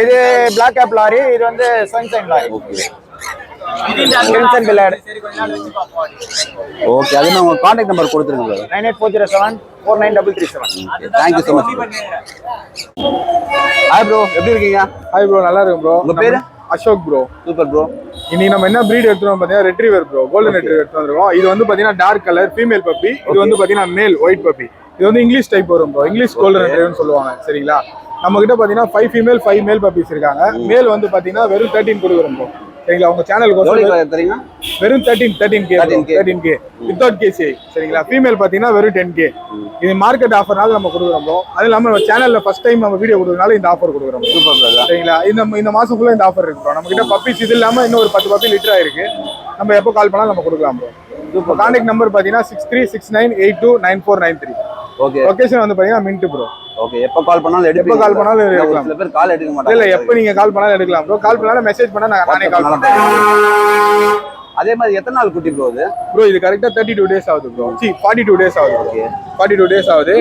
இது பிளாக் கேப் லாரி. இது வந்து சன்ஷைன் லாரி. ஓகே கிரிம்சன் பில்லாட். ஓகே அது நான் உங்க கான்டாக்ட் நம்பர் கொடுத்துருங்க bro. 9840749337. Thank you so much. Hi bro எப்படி இருக்கீங்க? ஹாய் ப்ரோ நல்லா இருக்கும் ப்ரோ. உங்க பேரு? அசோக் ப்ரோ. Super bro. இன்னைக்கு நம்ம என்ன பிரீட் எடுத்துறோம் பாத்தீங்கன்னா ரெட்ரீவர் ப்ரோ. கோல்டன் ரெட்ரீவர் எடுத்து வந்திருக்கோம். இது வந்து பாத்தீங்கன்னா டார்க் கலர் ஃபீமேல் பப்பி. இது வந்து பாத்தீங்கன்னா மேல் ஒயிட் பப்பி. இது வந்து இங்கிலீஷ் டைப் வரும் ப்ரோ. இங்கிலீஷ் கோல்டன் ரெட்ரீவர்னு சொல்லுவாங்க. சரிங்களா? நம்ம கிட்ட பாத்தீங்கன்னா 5 ஃபீமேல் 5 மேல் பப்பீஸ் இருக்காங்க. மேல் வந்து பாத்தீங்கன்னா வெறும் 13 கொடுக்குறோம் ப்ரோ. சரிங்களா? உங்க சேனலுக்கு தெரியுங்க வெறும் 13K வித்தவுட் கேசி. சரிங்களா? ஃபீமேல் பாத்தீங்கன்னா வெறும் 10K. இது மார்க்கெட் ஆஃபர்னால நம்ம கொடுக்குறோம் ப்ரோ. அது இல்லாம நம்ம சேனல்ல ஃபர்ஸ்ட் டைம் நம்ம வீடியோ கொடுக்கறனால இந்த ஆஃபர் கொடுக்குறோம். Super brother. சரிங்களா? இந்த மாசம் ஃபுல்லா இந்த ஆஃபர் இருக்கு ப்ரோ. நம்ம கிட்ட பப்பீஸ் இது இல்லாம இன்னும் ஒரு 10 பப்பி லிட்டர் ஆயிருக்கு. நம்ம எப்போ கால் பண்ணாலும் நம்ம கொடுக்கலாம் ப்ரோ. சூப்பர். கான்டாக்ட் நம்பர் பாத்தீங்கன்னா 6369829493. ஓகே லொகேஷன் வந்து பாத்தீங்கன்னா மின்ட் ப்ரோ. ஓகே எப்போ கால் பண்ணாலும் எடுப்பீங்க? எப்போ கால் பண்ணாலும் எடுக்கலாம். சில பேர் கால் எடுக்க மாட்டாங்க. இல்ல எப்போ நீங்க கால் பண்ணாலும் எடுக்கலாம் ப்ரோ. கால் பண்ணாலும் மெசேஜ் பண்ணா நானே கால் பண்ணுறேன். அதே மாதிரி எத்தனை நாள் குட்டி ப்ரோ இது? ப்ரோ இது கரெக்டா 32 டேஸ் ஆகுது ப்ரோ. 42 டேஸ் ஆகுது. ஓகே 42 டேஸ் ஆகுது.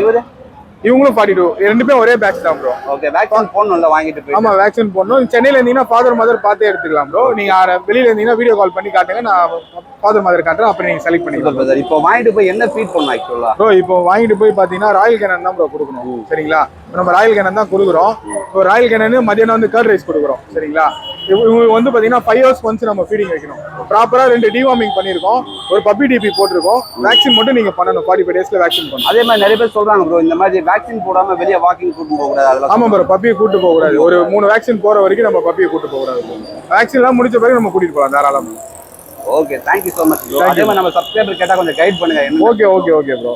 இவங்களும் 42. ரெண்டு பேரும் ஒரே பேட்ச் தான் ப்ரோ. ஓகே வேக்சின் போடணும்ல வாங்கிட்டு போய். ஆமா வேக்சின் போடணும். சென்னையில இருந்தீங்கன்னா ஃபாதர் மதர் பார்த்தே எடுத்துக்கலாம் ப்ரோ. நீங்க வெளியில இருந்தீங்கன்னா வீடியோ கால் பண்ணி காட்டுங்க. நான் ஃபாதர் மதர் காட்டுறேன். அப்புறம் நீங்க செலக்ட் பண்ணிக்கலாம். இப்போ வாங்கிட்டு போய் என்ன ஃபீட் பண்ணணும் ஆக்சுவலா? ப்ரோ இப்போ வாங்கிட்டு போய் பாத்தீங்கன்னா ராயல் கேனன் தான் ப்ரோ கொடுக்கணும். சரிங்களா? நம்ம ராயல் கேனன் தான் கொடுக்குறோம். இப்போ ராயல் கேனன் மதியானம் வந்து கர்ட் ரைஸ் கொடுக்குறோம். சரிங்களா? இவங்களுக்கு வந்து பாத்தீங்கன்னா 5 hours once நம்ம ஃபீடிங் வைக்கணும். ப்ராப்பரா 2 டிவார்மிங் பண்ணிருக்கோம். ஒரு பப்பி டிபி போட்டிருக்கோம். வேக்சின் மட்டும் நீங்க பண்ணணும். 45 டேஸ்ல வேக்சின் பண்ணணும். அதே மாதிரி நிறைய பேர் சொல்றாங்க ப்ரோ இந்த மாதிரி வேக்சின் போடாம வெளியே வாக்கிங் கூட்டு போக கூடாது. ஆமா ப்ரோ பப்பியை கூட்டு போக கூடாது. ஒரு 3 வேக்சின் போற வரைக்கும் நம்ம பப்பியை கூட்டு போக கூடாது. வேக்சின் எல்லாம் முடிச்ச பிறகு நம்ம கூட்டிட்டு போகலாம் தாராளமா. Okay thank you so much bro. அதே மாதிரி நம்ம சப்ஸ்கிரைபர் கேட்டா கொஞ்சம் கைட் பண்ணுங்க. Okay bro.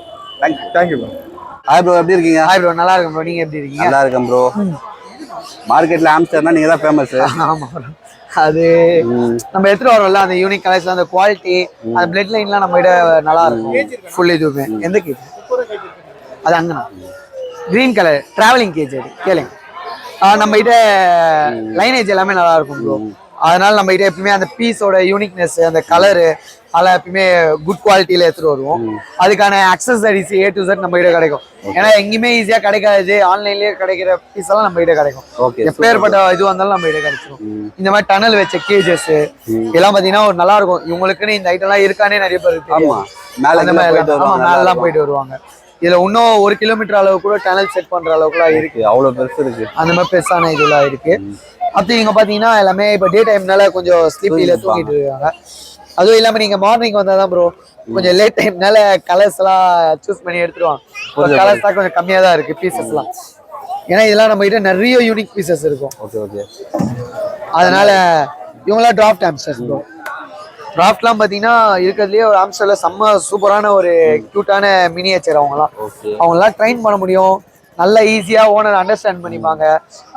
Thank you bro. Hi bro, எப்படி இருக்கீங்க? ஹாய் ப்ரோ, நல்லா இருக்கும் ப்ரோ. நீங்க எப்படி இருக்கீங்க? நல்லா இருக்கேன் ப்ரோ. மார்க்கெட்ல ஆம்ஸ்டர்னா நீங்க தான் ஃபேமஸ். ஆமா ப்ரோ. அது நம்ம எடுத்துட்டு வரோம்ல அந்த யூனிக் கலர்ஸ், அந்த குவாலிட்டி, அந்த பிளட் லைன்லாம் நம்ம கிட்ட நல்லா இருக்கும். ஃபுல் இதுவுமே. எந்த கேஜ்? அது அங்கண்ணா கிரீன் கலர் டிராவலிங் கேஜ். அது கேளுங்க. நம்ம கிட்ட லைனேஜ் எல்லாமே நல்லா இருக்கும் ப்ரோ. அதனால நம்ம கிட்ட எப்பயுமே அந்த பீஸோட யூனிக்னஸ், அந்த கலரு அதெல்லாம் எப்பயுமே குட் குவாலிட்டியில எடுத்துட்டு வருவோம். அதுக்கான அக்சசரிஸ் A to Z நம்ம கிட்ட கிடைக்கும். ஏன்னா எங்கேயுமே ஈஸியா கிடைக்காது, ஆன்லைன்லயே கிடைக்கிற பீஸ் எல்லாம் நம்ம கிட்ட கிடைக்கும். எப்பேற்பட்ட இது வந்தாலும் நம்ம கிட்ட கிடைச்சிடும். இந்த மாதிரி டனல் வச்ச கேஜஸ் இதெல்லாம் பாத்தீங்கன்னா ஒரு நல்லா இருக்கும். இவங்களுக்குன்னு இந்த ஐட்டம் எல்லாம் இருக்கானே நிறைய பேருக்கு தெரியும். அந்த மாதிரி மேலாம் போயிட்டு வருவாங்க. இதுல இன்னும் 1 கிலோமீட்டர் அளவு கூட டனல் செட் பண்ற அளவுக்குலாம் இருக்கு. அவ்வளவு பெருசு இருக்கு. அந்த மாதிரி பெருசான இதெல்லாம் இருக்கு. அப்படி நீங்க பாத்தீங்கன்னா எல்லாமே இப்ப டே டைம்னால கொஞ்சம் ஸ்லீப்பில தூங்கிட்டு இருக்காங்க. அதுவும் இல்லாம நீங்க மார்னிங் வந்தாதான் ப்ரோ கொஞ்சம் லேட் டைம்னால கலர்ஸ் எல்லாம் சூஸ் பண்ணி எடுத்துருவாங்க. கலர்ஸ் தான் கொஞ்சம் கம்மியா தான் இருக்கு பீசஸ் எல்லாம். ஏன்னா இதெல்லாம் நம்ம கிட்ட நிறைய யூனிக் பீசஸ் இருக்கும். அதனால இவங்களாம் டிராஃப்ட் ஆம்ஸ்டர்ஸ் ப்ரோ. டிராஃப்ட்லாம் பாத்தீங்கன்னா இருக்கிறதுலயே ஒரு ஆம்ஸ்டர்ல செம்ம சூப்பரான ஒரு கியூட்டான மினியேச்சர். அவங்களாம் ட்ரெயின் பண்ண முடியும். நல்லா ஈஸியா ஓனர் அண்டர்ஸ்டாண்ட் பண்ணிப்பாங்க.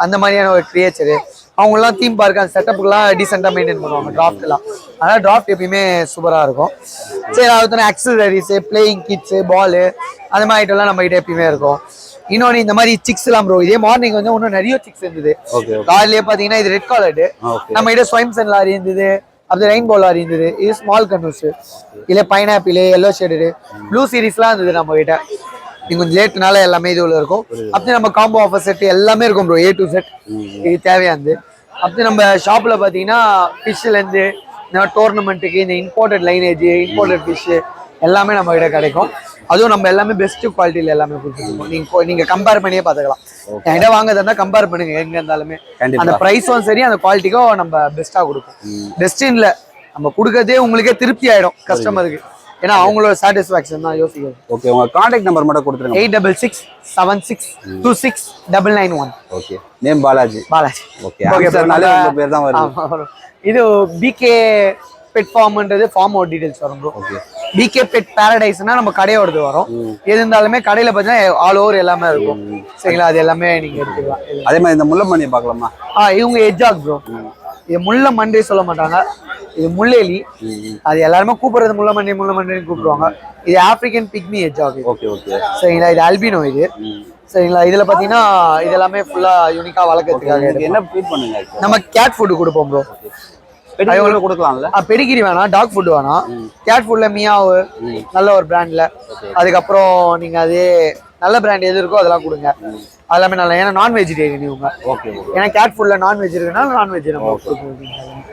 அந்த மாதிரியான ஒரு கிரியேச்சரு. அவங்களாம் தீம் பார்க் அந்த செட்டப்புக்குலாம் டீசெண்டாக மெயின்டைன் பண்ணுவாங்க டிராஃப்ட்லாம். அதனால் டிராஃப்ட் எப்பயுமே சூப்பராக இருக்கும். சரி, அதுக்கு அக்சசரிஸு, பிளேயிங் கிட்ஸு, பாலு அந்த மாதிரி ஐட்டம்லாம் நம்ம கிட்ட எப்பயுமே இருக்கும். இன்னொன்று இந்த மாதிரி சிக்ஸ்லாம் ப்ரோ, இதே மார்னிங் வந்து இன்னும் நிறைய சிக்ஸ் இருந்தது. காலையிலேயே பார்த்தீங்கன்னா இது ரெட் காலர்டு, நம்ம கிட்ட ஸ்வைம்சன் லாரி இருந்தது, அப்படி ரெயின்போ லாரி இருந்தது. இது ஸ்மால் கன்வர்ஸ், இல்லை பைனாப்பிள், எல்லோ ஷேடு, ப்ளூ சீரீஸ்லாம் இருந்தது நம்ம கிட்ட. நீங்க கொஞ்சம் லேட்னால எல்லாமே இதுல இருக்கும். அப்படி நம்ம காம்போ ஆஃபர் செட் எல்லாமே இருக்கும் ப்ரோ. A to Z இது தேவையானது. அப்படி நம்ம ஷாப்ல பாத்தீங்கன்னா ஃபிஷ்ல இருந்து இந்த டோர்னமெண்ட்டுக்கு இந்த இம்போர்ட்டட் லைனேஜ், இம்போர்ட்டட் ஃபிஷ் எல்லாமே நம்ம கிட்ட கிடைக்கும். அதுவும் நம்ம எல்லாமே பெஸ்ட் குவாலிட்டியில எல்லாமே கொடுத்துருக்கோம். நீங்க கம்பேர் பண்ணியே பாத்துக்கலாம். என்கிட்ட வாங்குறதா இருந்தா கம்பேர் பண்ணுங்க. எங்க இருந்தாலுமே அந்த பிரைஸும் சரி, அந்த குவாலிட்டிக்கும் நம்ம பெஸ்டா கொடுப்போம். பெஸ்ட் இல்ல, நம்ம கொடுக்கறதே உங்களுக்கே திருப்தி ஆயிடும் கஸ்டமருக்கு. ஏன்னா அவங்களோட சாட்டிஸ்ஃபேக்ஷன் தான் யோசிக்கிறது. ஓகே, உங்க கான்டாக்ட் நம்பர் மட்டும் கொடுத்துருங்க. 8667626991. Okay, name Balaji. ஓகே, ஆன்சர்னாலே உங்க பேர் தான் வருது. இது BK பெட் ஃபார்ம்ன்றது ஃபார்ம் ஓட டீடைல்ஸ் வரும் ப்ரோ. ஓகே, BK பெட் பாரடைஸ்னா நம்ம கடையோடது வரும். எது இருந்தாலுமே கடையில பார்த்தீங்கன்னா ஆல் ஓவர் எல்லாமே இருக்கும். சரிங்களா, அது எல்லாமே நீங்க எடுத்துக்கலாம். அதே மாதிரி இந்த முள்ளமணியை பார்க்கலாமா? இவங்க எஜ்ஜாக் ப்ரோ. இது முள்ள மண்டி சொல்ல மாட்டாங்க, இது முள்ளேலி. அது எல்லாருமே கூப்பிடுறது முள்ள மண்டின்னு கூப்பிடுவாங்க. இது ஆப்பிரிக்கன் பிக்மி எஜ்ஜாக். ஓகே ஓகே, சரிங்களா. இது அல்பினோ. இது சரிங்களா. இதுல பாத்தீங்கன்னா இது எல்லாமே ஃபுல்லா யூனிக்கா வளர்க்கறதுக்காக என்ன ஃபீட் பண்ணுங்க? நம்ம கேட் ஃபுட் கொடுப்போம் ப்ரோ. பெடிகிரி கொடுக்கலாம்ல? பெடிகிரி வேணாம், டாக் ஃபுட் வேணாம். கேட் ஃபுட்ல மியாவு நல்ல ஒரு பிராண்ட்ல. அதுக்கப்புறம் நீங்க அதே நல்ல பிராண்ட் எது இருக்கோ அதெல்லாம் கொடுங்க. எல்லாமே நல்லா. ஏன்னா நான் வெஜிடேரியன் இவங்க. ஓகே, ஏன்னா கேட் ஃபுட்ல நான்வெஜ் இருக்குனால நான்வெஜ் நம்ம கொடுப்போம்.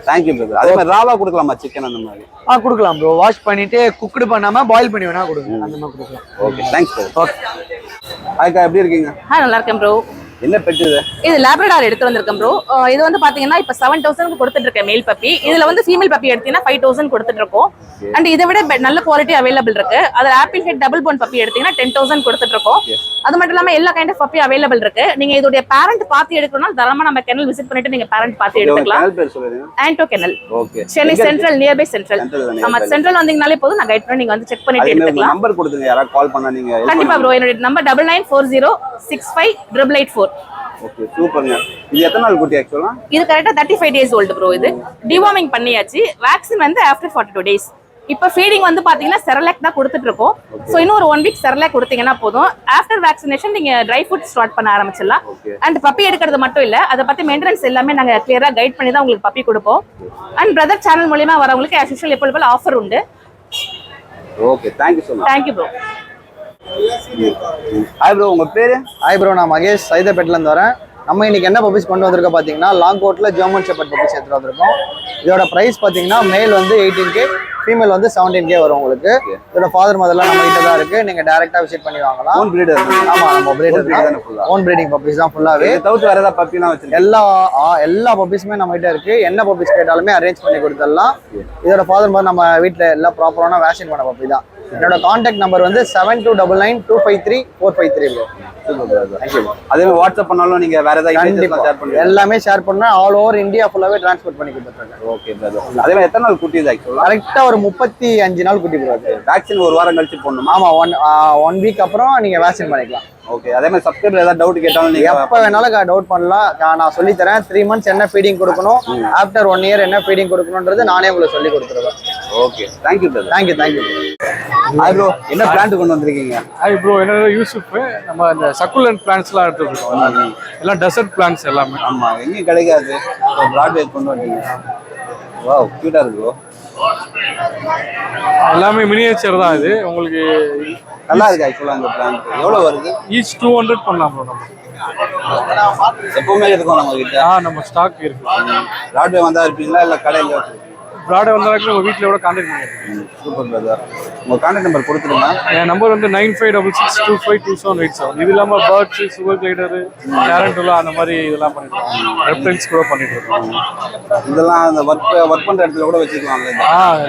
Thank you brother. அதே மாதிரி ராவா கொடுக்கலாமா சிக்கன் அந்த மாதிரி? கொடுக்கலாம் ப்ரோ. வாஷ் பண்ணிட்டு குக்டு பண்ணாம பாயில் பண்ணி வேணா கொடுங்க. அந்த மாதிரி கொடுக்கலாம். Okay, thanks bro. ஓகே, ஹாய்க்கா, எப்படி இருக்கீங்க? நல்லா இருக்கேன் ப்ரோ. என்ன பெட் இது? இது லேப்ரடார் எடுத்து வந்திருக்கேன் ப்ரோ. இது வந்து பாத்தீங்கன்னா இப்ப 7000 கொடுத்துட்டு இருக்கேன் மேல் பப்பி. இதுல வந்து ஃபீமேல் பப்பி எடுத்தீங்கன்னா 5000 கொடுத்துட்டு இருக்கோம். அண்ட் இதை விட நல்ல குவாலிட்டி அவைலபிள் இருக்கு. அதுல apple head double phone puppy எடுத்தீங்கன்னா 10000 கொடுத்துட்டு இருக்கோம். அது மட்டும் இல்லாம எல்லா கைண்ட் ஆஃப் பப்பி அவைலபிள் இருக்கு. நீங்க இதோட பேரண்ட் பார்த்து எடுக்கணும்னா தாராளமா நம்ம கெனல் விசிட் பண்ணிட்டு நீங்க பேரண்ட் பார்த்து எடுத்துக்கலாம். ஆண்டோ kennel, Chennai central, nearby central. நம்ம சென்ட்ரல் வந்தீங்கனாலே போதும், நான் கைட் பண்ணி நீங்க வந்து செக் பண்ணிட்டு எடுத்துக்கலாம். நம்பர் கொடுத்துங்க, யாராவது கால் பண்ணா நீங்க. கண்டிப்பா ப்ரோ, என்னோட நம்பர் 9940658884. ஓகே, சூப்பர்ங்க. இது எத்தனை நாள் குட்டி ஆக்சுவலா? இது கரெக்ட்டா 35 டேஸ் ஓல்ட் ப்ரோ. இது டிவார்மிங் பண்ணியாச்சு. வேக்சின் வந்து ஆஃப்டர் 42 டேஸ். இப்போ ஃபீடிங் வந்து பாத்தீங்கன்னா செரலாக் தான் கொடுத்துட்டு இருக்கோம். சோ இன்னும் ஒரு 1 வீக் செரலாக் கொடுத்தீங்கன்னா போதும். ஆஃப்டர் வேக்சினேஷன் நீங்க ட்ரை ஃபுட் ஸ்டார்ட் பண்ண ஆரம்பிச்சிடலாம். அண்ட் பப்பி எடுக்கிறது மட்டும் இல்ல, அதை பத்தி மெயின்டெனன்ஸ் எல்லாமே நாங்க கிளியரா கைட் பண்ணி தான் உங்களுக்கு பப்பி கொடுப்போம். அண்ட் பிரதர் சேனல் மூலமா வரவங்களுக்கு ஆஸ் யூஷுவல் எப்பொழுதும் ஆஃபர் உண்டு. Okay, thank you so much. Thank you bro. Hi bro, உங்க பேரு? ஹாய் ப்ரோ, நான் மகேஷ், சைதாப்பேட்ல இருந்து வரேன். நம்ம இன்னைக்கு என்ன பப்பீஸ் கொண்டு வந்திருக்கோம் பார்த்தீங்கன்னா, லாங் கோட்ல ஜெர்மன் ஷெப்பர்ட் பப்பீஸ் எடுத்துட்டு வந்திருக்கோம். இதோட பிரைஸ் பார்த்தீங்கன்னா மேல் வந்து 18K, ஃபீமேல் வந்து 17K வரும் உங்களுக்கு. இதோட ஃபாதர் மதர்லாம் நம்ம கிட்ட தான் இருக்கு. நீங்க டைரக்டா விசிட் பண்ணி வாங்கலாம். Own breeder? ஆமா, நம்ம பிரீடர் தான். ஓன் பிரீடிங் பப்பீஸ் தான் ஃபுல்லாவே. தவிர்த்து வேற ஏதாவது பப்பிலாம் வச்சிருக்கீங்க? எல்லா பப்பீஸுமே நம்ம கிட்ட இருக்கு. என்ன பப்பீஸ் கேட்டாலுமே அரேஞ்ச் பண்ணி கொடுத்துடலாம். இதோட ஃபாதர் மதர் நம்ம வீட்டில் எல்லாம் ப்ராப்பரான வேக்சின் பண்ண பப்பி தான். என்னோட கான்டாக்ட் நம்பர் வந்து 7299253453 ப்ரோ. அதே மாதிரி வாட்ஸ்அப் பண்ணாலும் நீங்க வேற ஏதாவது கண்டிப்பா ஷேர் பண்ணுங்க. எல்லாமே ஷேர் பண்ணா ஆல் ஓவர் இந்தியா ஃபுல்லாவே டிரான்ஸ்போர்ட் பண்ணி கொடுத்துருக்கேன். Okay brother. அதே மாதிரி எத்தனை நாள் குட்டி இது ஆக்சுவலா? கரெக்டா ஒரு 35 நாள் குட்டி ப்ரோ. வேக்சின் ஒரு வாரம் கழிச்சு போடணுமா? ஆமா, ஒன் வீக் அப்புறம் நீங்க வேக்சின் பண்ணிக்கலாம். ஓகே. அதே மாதிரி சப்ஸ்கிரைபர் ஏதாவது டவுட் கேட்டாலும் நீங்க எப்ப வேணாலும் டவுட் பண்ணலாம். நான் சொல்லி தரேன். 3 months என்ன ஃபீடிங் கொடுக்கணும், ஆஃப்டர் 1 year என்ன ஃபீடிங் கொடுக்கணும்ன்றது நானே உங்களுக்கு சொல்லி கொடுத்துருவேன். Okay. Thank you brother. Thank you. Hi bro, என்ன பிளான்ட் கொண்டு வந்திருக்கீங்க? ஹாய் ப்ரோ, என்னோட யூசுப். நம்ம இந்த சக்குலண்ட் பிளான்ட்ஸ்லாம் எடுத்துருக்கோம். எல்லாம் டெசர்ட் பிளான்ட்ஸ் எல்லாமே. ஆமா, எங்கேயும் கிடைக்காது. பிராட்வே கொண்டு வந்தீங்க. வாவ், கியூட்டா இருக்கு ப்ரோ. எல்லாமே மினியேச்சர் தான் இது. உங்களுக்கு நல்லா இருக்கு ஆக்சுவலா இந்த பிளான்ட். எவ்வளவு வருது? ஈச் 200 பண்ணலாம் ப்ரோ. நம்ம எப்பவுமே இருக்கும் நம்ம கிட்ட. நம்ம ஸ்டாக் இருக்கு. பிராட்வே வந்தா இருப்பீங்களா இல்ல கடையில? பிராட்வே வந்தாலும் உங்க வீட்டில் கூட கான்டாக்ட் பண்ணிருக்கேன். Super brother. உங்க கான்டாக்ட் நம்பர் கொடுத்துருங்க. என் நம்பர் வந்து 9566252787. இது இல்லாம பேர்ட்ஸ், சுகர் கிளைடர், கேரண்டோலா அந்த மாதிரி இதெல்லாம் பண்ணிருக்கோம். ரெஃபரன்ஸ் கூட பண்ணிட்டு இருக்கோம். இதெல்லாம் அந்த ஒர்க் பண்ற இடத்துல கூட வச்சுக்கலாம்.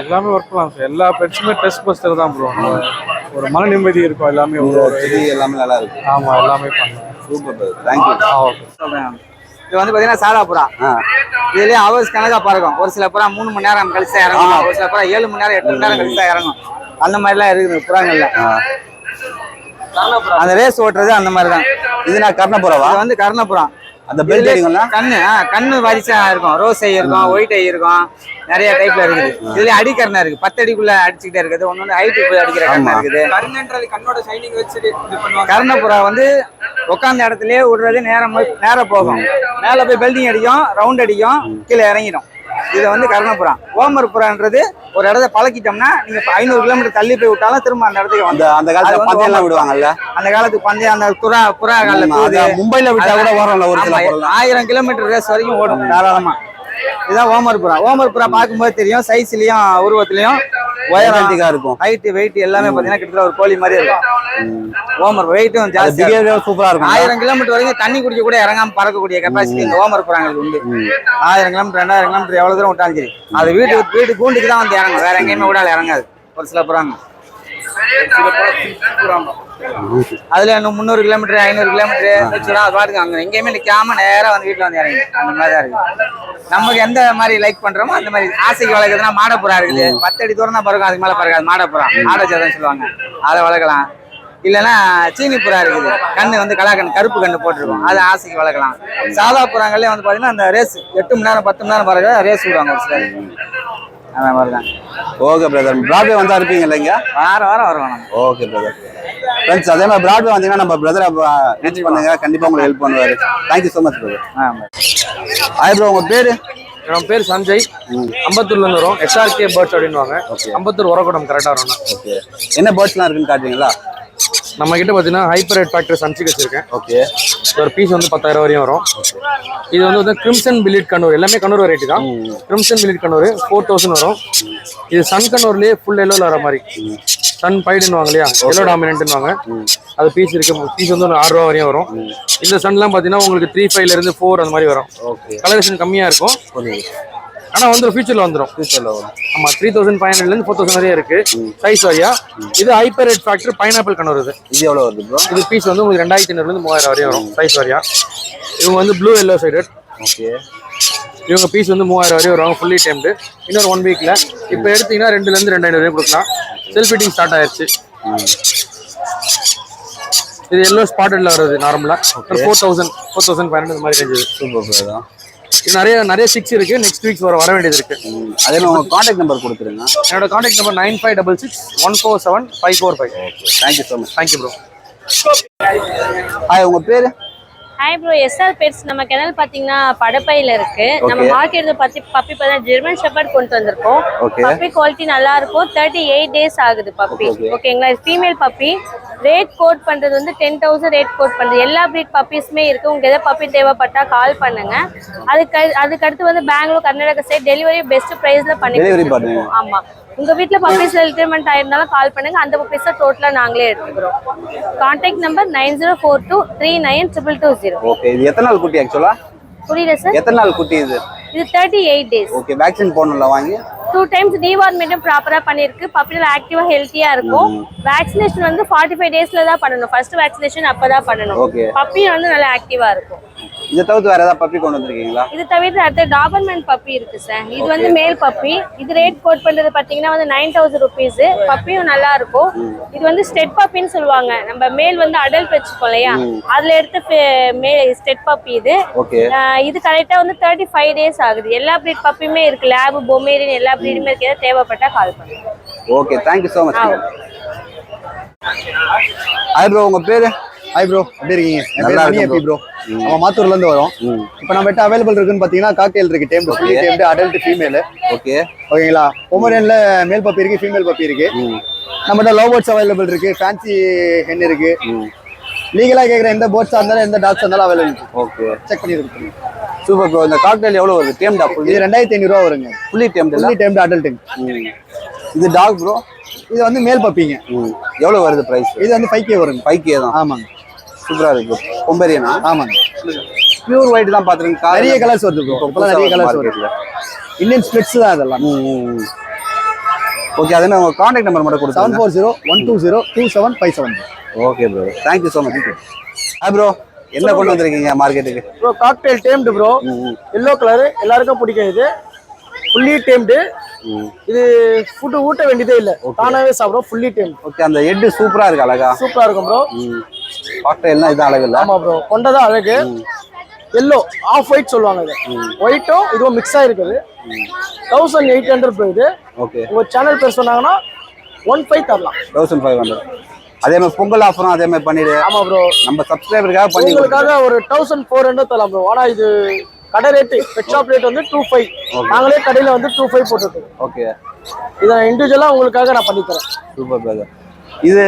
எல்லாமே ஒர்க் பண்ணலாம் சார். எல்லா பெட்ஸுமே டெஸ்ட் பஸ்டர் தான் ப்ரோ. ஒரு மன நிம்மதி இருக்கும். எல்லாமே எல்லாமே நல்லா இருக்கு. ஆமா, எல்லாமே பண்ணலாம். Super brother. தேங்க்யூ. ஓகே. சொல்றேன். இது வந்து பாத்தீங்கன்னா சாதா புறா. இதுலயே ஹவர்ஸ் கணக்கா பறக்கும். ஒரு சில புறா 3 மணி நேரம் கழிச்சு இறங்கும். ஒரு சில புறா 7 மணி நேரம் 8 மணி நேரம் கழிச்சு இறங்கும். அந்த மாதிரிலாம் இருக்குது புறாங்கள்ல. அந்த ரேஸ் ஓட்டுறது அந்த மாதிரி தான். இது நான் கர்ணபுராவா? இது வந்து கர்ணபுரா. அந்த பெல்ட் அடிக்கும்ல? கண்ணு வரிசா இருக்கும். ரோஸ் ஐ இருக்கும், ஒயிட் ஐ இருக்கும், நிறைய டைப்ல இருக்குது. இதுல அடிக்கரணை இருக்கு. 10 அடிக்குள்ள அடிச்சுக்கிட்டே இருக்குது. ஒன்னொன்னு ஹைட்டு போய் அடிக்கிற கண்ணை இருக்குது. கர்ணபுரா வந்து உட்காந்த இடத்துலயே விடுறது நேரம் போகும். மேல போய் பெல்டிங் அடிக்கும், ரவுண்ட் அடிக்கும், கீழே இறங்கிடும். இது வந்து கர்ணபுரா. ஓமர் புறான்றது ஒரு இடத்த பழக்கிட்டோம்னா நீங்க 500 கிலோமீட்டர் தள்ளி போய் விட்டாலும் திரும்ப அந்த இடத்துக்கு வந்து அந்த காலத்துல பந்தயம் எல்லாம் விடுவாங்கல்ல. அந்த காலத்துக்கு பந்தயம் அந்த புறாக்கள்ல மும்பைல விட்டா கூட வரும்ல ஒரு சில 1000 கிலோமீட்டர் ரேஸ் வரைக்கும் ஓடும் தாராளமா. இதுதான் ஓமர் புறா. ஓமர் புறா பார்க்கும்போது தெரியும். சைஸ்லயும் உருவத்திலயும் உயரத்திக்கா இருக்கும். ஹைட் வெயிட் எல்லாமே பாத்தீங்கன்னா கிட்டத்தட்ட ஒரு கோழி மாதிரி இருக்கும். ஓமர் வெயிட்டும் ஜாஸ்தி, சூப்பரா இருக்கும். 1000 கிலோமீட்டர் வரைக்கும் தண்ணி குடிக்க கூட இறங்காம பறக்கக்கூடிய கெப்பாசிட்டி இந்த ஓமர் புறாங்களுக்கு உண்டு. 1000 கிலோமீட்டர் 2000 கிலோமீட்டர் எவ்வளவு தூரம் விட்டாலும் சரி அது வீட்டு கூண்டுக்கு தான் வந்து இறங்கும். வேற எங்கேயுமே விடாது இறங்காது. ஒரு சில புறாங்க அதுல 300 கிலோமீட்டர் 500 கிலோமீட்டர் அது பாட்டுக்கு அங்க எங்கேயுமே நிக்காம நேரா வந்து வீட்டுல வந்து இறங்கி அந்த மாதிரி தான் இருக்கு. நமக்கு எந்த மாதிரி லைக் பண்றோமோ அந்த மாதிரி. ஆசைக்கு வளர்க்குறதுனா மாடப்புறா இருக்குது. 10 அடி தூரம் தான் பறக்கும். அதுக்கு மேல பறக்காது. மாடப்புறா ஆடச்சதான் சொல்லுவாங்க. அதை வளர்க்கலாம். இல்லைன்னா சீனி புறா இருக்குது. கண்ணு வந்து கலாக்கண்ணு கருப்பு கண்ணு போட்டிருக்கும். அதை ஆசைக்கு வளர்க்கலாம். சாதா புறாங்களே வந்து பாத்தீங்கன்னா அந்த ரேஸ் 8 மணி நேரம் 10 மணி நேரம் பறக்க ரேஸ் விடுவாங்க ஒரு சிலர். அந்த மாதிரி தான். Okay brother. பிராட்வே வந்தா இருப்பீங்க இல்லைங்க? வாரம் வருவாங்க. Okay brother. ஃப்ரெண்ட்ஸ், அதே மாதிரி பிராட்வே வந்தீங்கன்னா நம்ம பிரதரை ரீச் பண்ணுங்க. கண்டிப்பா உங்களுக்கு ஹெல்ப் பண்ணுவாரு. Thank you so much brother. Hi bro, உங்க பேரு? என் பேர் சஞ்சய். அம்பத்தூர்ல இருந்து வரும். SRK பேர்ட்ஸ் அப்படின்வாங்க. அம்பத்தூர் உரக்கூடம் கரெக்டா வரும். ஓகே. என்ன பேர்ட்ஸ்லாம் இருக்குன்னு காட்டுறீங்களா? நம்ம கிட்ட பாத்தீங்கன்னா ஹைப்பர் ரெட் ஃபேக்டரி சன்சிக் வச்சிருக்கேன். ஓகே. ஒரு பீஸ் வந்து 10,000 வரையும் வரும். இது வந்து கிரிம்சன் பில்லிட் கண்ணூர். எல்லாமே கண்ணூர் வெரைட்டி தான். கிரிம்சன் பில்லிட் கண்ணூர் 4000 வரும். இது சன் கண்ணூர்லயே ஃபுல் எல்லோல வர மாதிரி. சன் பைடுன்னு இல்லையா, எல்லோ டாமினன்ட்னு வாங்க. அது பீஸ் இருக்கு. பீஸ் வந்து ஒரு 6 ரூபா வரையும் வரும். இந்த சன்லாம் பாத்தீங்கன்னா உங்களுக்கு 3.5 இருந்து 4 அந்த மாதிரி வரும். கலரேஷன் கம்மியா இருக்கும். ஆனா வந்து ஃபியூச்சர்ல வந்துடும். ஆமா, 3500 இருந்து 4000 வரையும் இருக்கு சைஸ் வரையா. இது hyper red factory pineapple Kannur. இது எவ்வளவு வருது ப்ரோ? இது பீஸ் வந்து உங்களுக்கு 2500 இருந்து 3000 வரையும் வரும் சைஸ் வரையா. இவங்க வந்து ப்ளூ எல்லோ சைடட். ஓகே. இவங்க பீஸ் வந்து 3000 வரையும் வருவாங்க ஃபுல்லி டைம்டு. இன்னொரு 1 வீக்ல இப்போ எடுத்தீங்கன்னா 2 இருந்து 2500 வரையும் கொடுக்கலாம். செல்ஃப் ஃபீட்டிங் ஸ்டார்ட் ஆயிருச்சு. இது எல்லோ ஸ்பாட்டட்ல வருது நார்மலா. 4500 இந்த மாதிரி ரேஞ்சு. சூப்பர் தான். இது நிறைய 6 இருக்கு. நெக்ஸ்ட் வீக்ஸ் வர வேண்டியது இருக்கு. அதே மாதிரி உங்க கான்டாக்ட் நம்பர் கொடுத்துருங்க. என்னோட contact number 9566147545. Okay. Thank you so much. Thank you bro. Hi, உங்க பேரு? Hi bro, SR pets. நம்ம கிணல் பாத்தீங்கன்னா படப்பையில இருக்கு. நம்ம மார்க்கெட்ல பப்பி பார்த்தா ஜெர்மன் ஷெப்பர்ட் கொண்டு வந்திருக்கோம். பப்பி குவாலிட்டி நல்லா இருக்கும். 38 days ஆகுது பப்பி. ஓகேங்களா? Female puppy. ரேட் கோட் பண்றது வந்து 10,000 ரேட் கோட் பண்றது. எல்லா பிரீட் பப்பீஸுமே இருக்கு. உங்களுக்கு எதாவது பப்பி தேவைப்பட்டா கால் பண்ணுங்க. அதுக்கு அடுத்து வந்து Bangalore Karnataka side delivery best பிரைஸ்ல பண்ணி. ஆமா, உங்க வீட்டுல பப்பீஸ் ரிட்டைர்மெண்ட் ஆயிருந்தாலும் கால் பண்ணுங்க. அந்த பப்பீஸை டோட்டலா நாங்களே எடுத்துக்கிறோம். Contact number 9042392220. ஓகே. இது எத்தனை நாள் குட்டி ஆக்சுவலா? புரியல சார். எத்தனை நாள் குட்டி இது? இது 38 டேஸ். ஓகே, வேக்சின் போடணும்ல வாங்கி 2 டைம்ஸ் டிவார்மெண்ட்டும் ப்ராப்பரா பண்ணிருக்கு. பப்பி நல்லா ஆக்டிவா ஹெல்த்தியா இருக்கும். வேக்சினேஷன் வந்து 45 டேஸ்ல தான் பண்ணணும். ஃபர்ஸ்ட் வேக்சினேஷன் அப்பதான் பண்ணணும். பப்பி வந்து நல்லா ஆக்டிவா இருக்கும். இதை தவிர்த்து வேற ஏதாவது பப்பி கொண்டு வந்திருக்கீங்களா? இது தவிர்த்து அடுத்து டாபர்மேன் பப்பி இருக்கு சார். இது வந்து மேல் பப்பி. இது ரேட் கோட் பண்றது பாத்தீங்கன்னா வந்து 9000 rupees. பப்பியும் நல்லா இருக்கும். இது வந்து ஸ்டெட் பப்பின்னு சொல்லுவாங்க. நம்ம மேல் வந்து அடல்ட் வச்சுக்கோம் இல்லையா, அதுல எடுத்து மேல் ஸ்டெட் பப்பி இது. இது கரெக்டா வந்து 35 டேஸ் ஆகுது. எல்லா பிரீட் பப்பியுமே இருக்கு. லேப், பொமேரியன் எல்லா பிரீடுமே இருக்கு. ஏதாவது தேவைப்பட்டா கால் பண்ணுங்க. Okay, thank you so much. Hi bro, உங்க பேரு? ஹாய் ப்ரோ, எப்படி இருக்கீங்க? நல்லா இருக்கேன் ப்ரோ. நம்ம மாத்தூர்ல இருந்து வரோம். இப்போ நம்ம கிட்ட அவைலபிள் இருக்குன்னு பாத்தீங்கன்னா காக்டெயில் இருக்கு, டேம்டு, ஃபுல்லி டேம்டு, அடல்ட், ஃபீமேல். ஓகேங்களா? பொமரேனியன்ல மேல் பப்பி இருக்கு, ஃபீமேல் பப்பி இருக்கு. நம்மகிட்ட லவ் பேர்ட்ஸ் அவைலபிள் இருக்கு, ஃபேன்சி ஹென் இருக்கு. லீகலா கேக்குற எந்த பேர்ட்ஸா இருந்தாலும் எந்த டாக்ஸா இருந்தாலும் அவைலபிள் இருக்கு. ஓகே, செக் பண்ணி இருக்கு. Super bro. இந்த காக்டெயில் எவ்வளவு வருது? டேம்டா? இது 2500 ரூபா வருங்க. Fully tamed, fully tamed adult. இது டாக் ப்ரோ? இது வந்து மேல் பப்பிங்க. எவ்வளவு வருது பிரைஸ்? இது வந்து 5K வருங்க. 5K தான். ஆமாங்க, சூப்பரா இருக்கு. பொம்பேரியனா? ஆமாங்க. பியூர் ஒயிட் தான் பாத்துருக்கீங்க. நிறைய கலர்ஸ் வருது ப்ரோ. இப்ப நிறைய கலர்ஸ் வருது. இந்தியன் ஸ்பிளிட்ஸ் தான் அதெல்லாம். ஓகே, அதே உங்க கான்டாக்ட் நம்பர் மட்டும் கொடுங்க. 7401202757. Okay bro, thank you so much. Hi bro, என்ன கொண்டு வந்திருக்கீங்க மார்க்கெட்டுக்கு? Bro cocktail tamed bro. Yellow colour எல்லாருக்கும் பிடிக்கும். இது ஃபுல்லி டேம்டு. இது ஃபுட் ஊட்ட வேண்டியதே இல்ல, தானாவே சாப்பிடும். ஃபுல்லி டேம்டு. ஓகே, அந்த ஹெட் சூப்பரா இருக்கு, அழகா சூப்பரா இருக்கும் ப்ரோ. காக்டெயில்னா இது அழகு இல்ல? ஆமா ப்ரோ, கொண்டதான் அழகு. எல்லோ ஆஃப் ஒயிட் சொல்லுவாங்க. இது ஒயிட்டும் இதுவும் மிக்ஸ் ஆயிருக்குது. 1800 ப்ரோ இது. ஓகே, உங்க சேனல் பேர் சொன்னாங்கன்னா 15 தரலாம். 1500. அதே மாதிரி பொங்கல் ஆஃபரும் அதே மாதிரி பண்ணிடு. ஆமா ப்ரோ, நம்ம சப்ஸ்கிரைபருக்காக பண்ணி உங்களுக்காக ஒரு 1400 தரலாம் ப்ரோ. ஆனா இது கடை ரேட்டு, பெட் ஷாப் ரேட் வந்து 25. நாங்களே கடையில வந்து 25 போட்டுருக்கோம். ஓகே, இதை இண்டிவிஜுவலா உங்களுக்காக நான் பண்ணி தரேன். Super brother. இது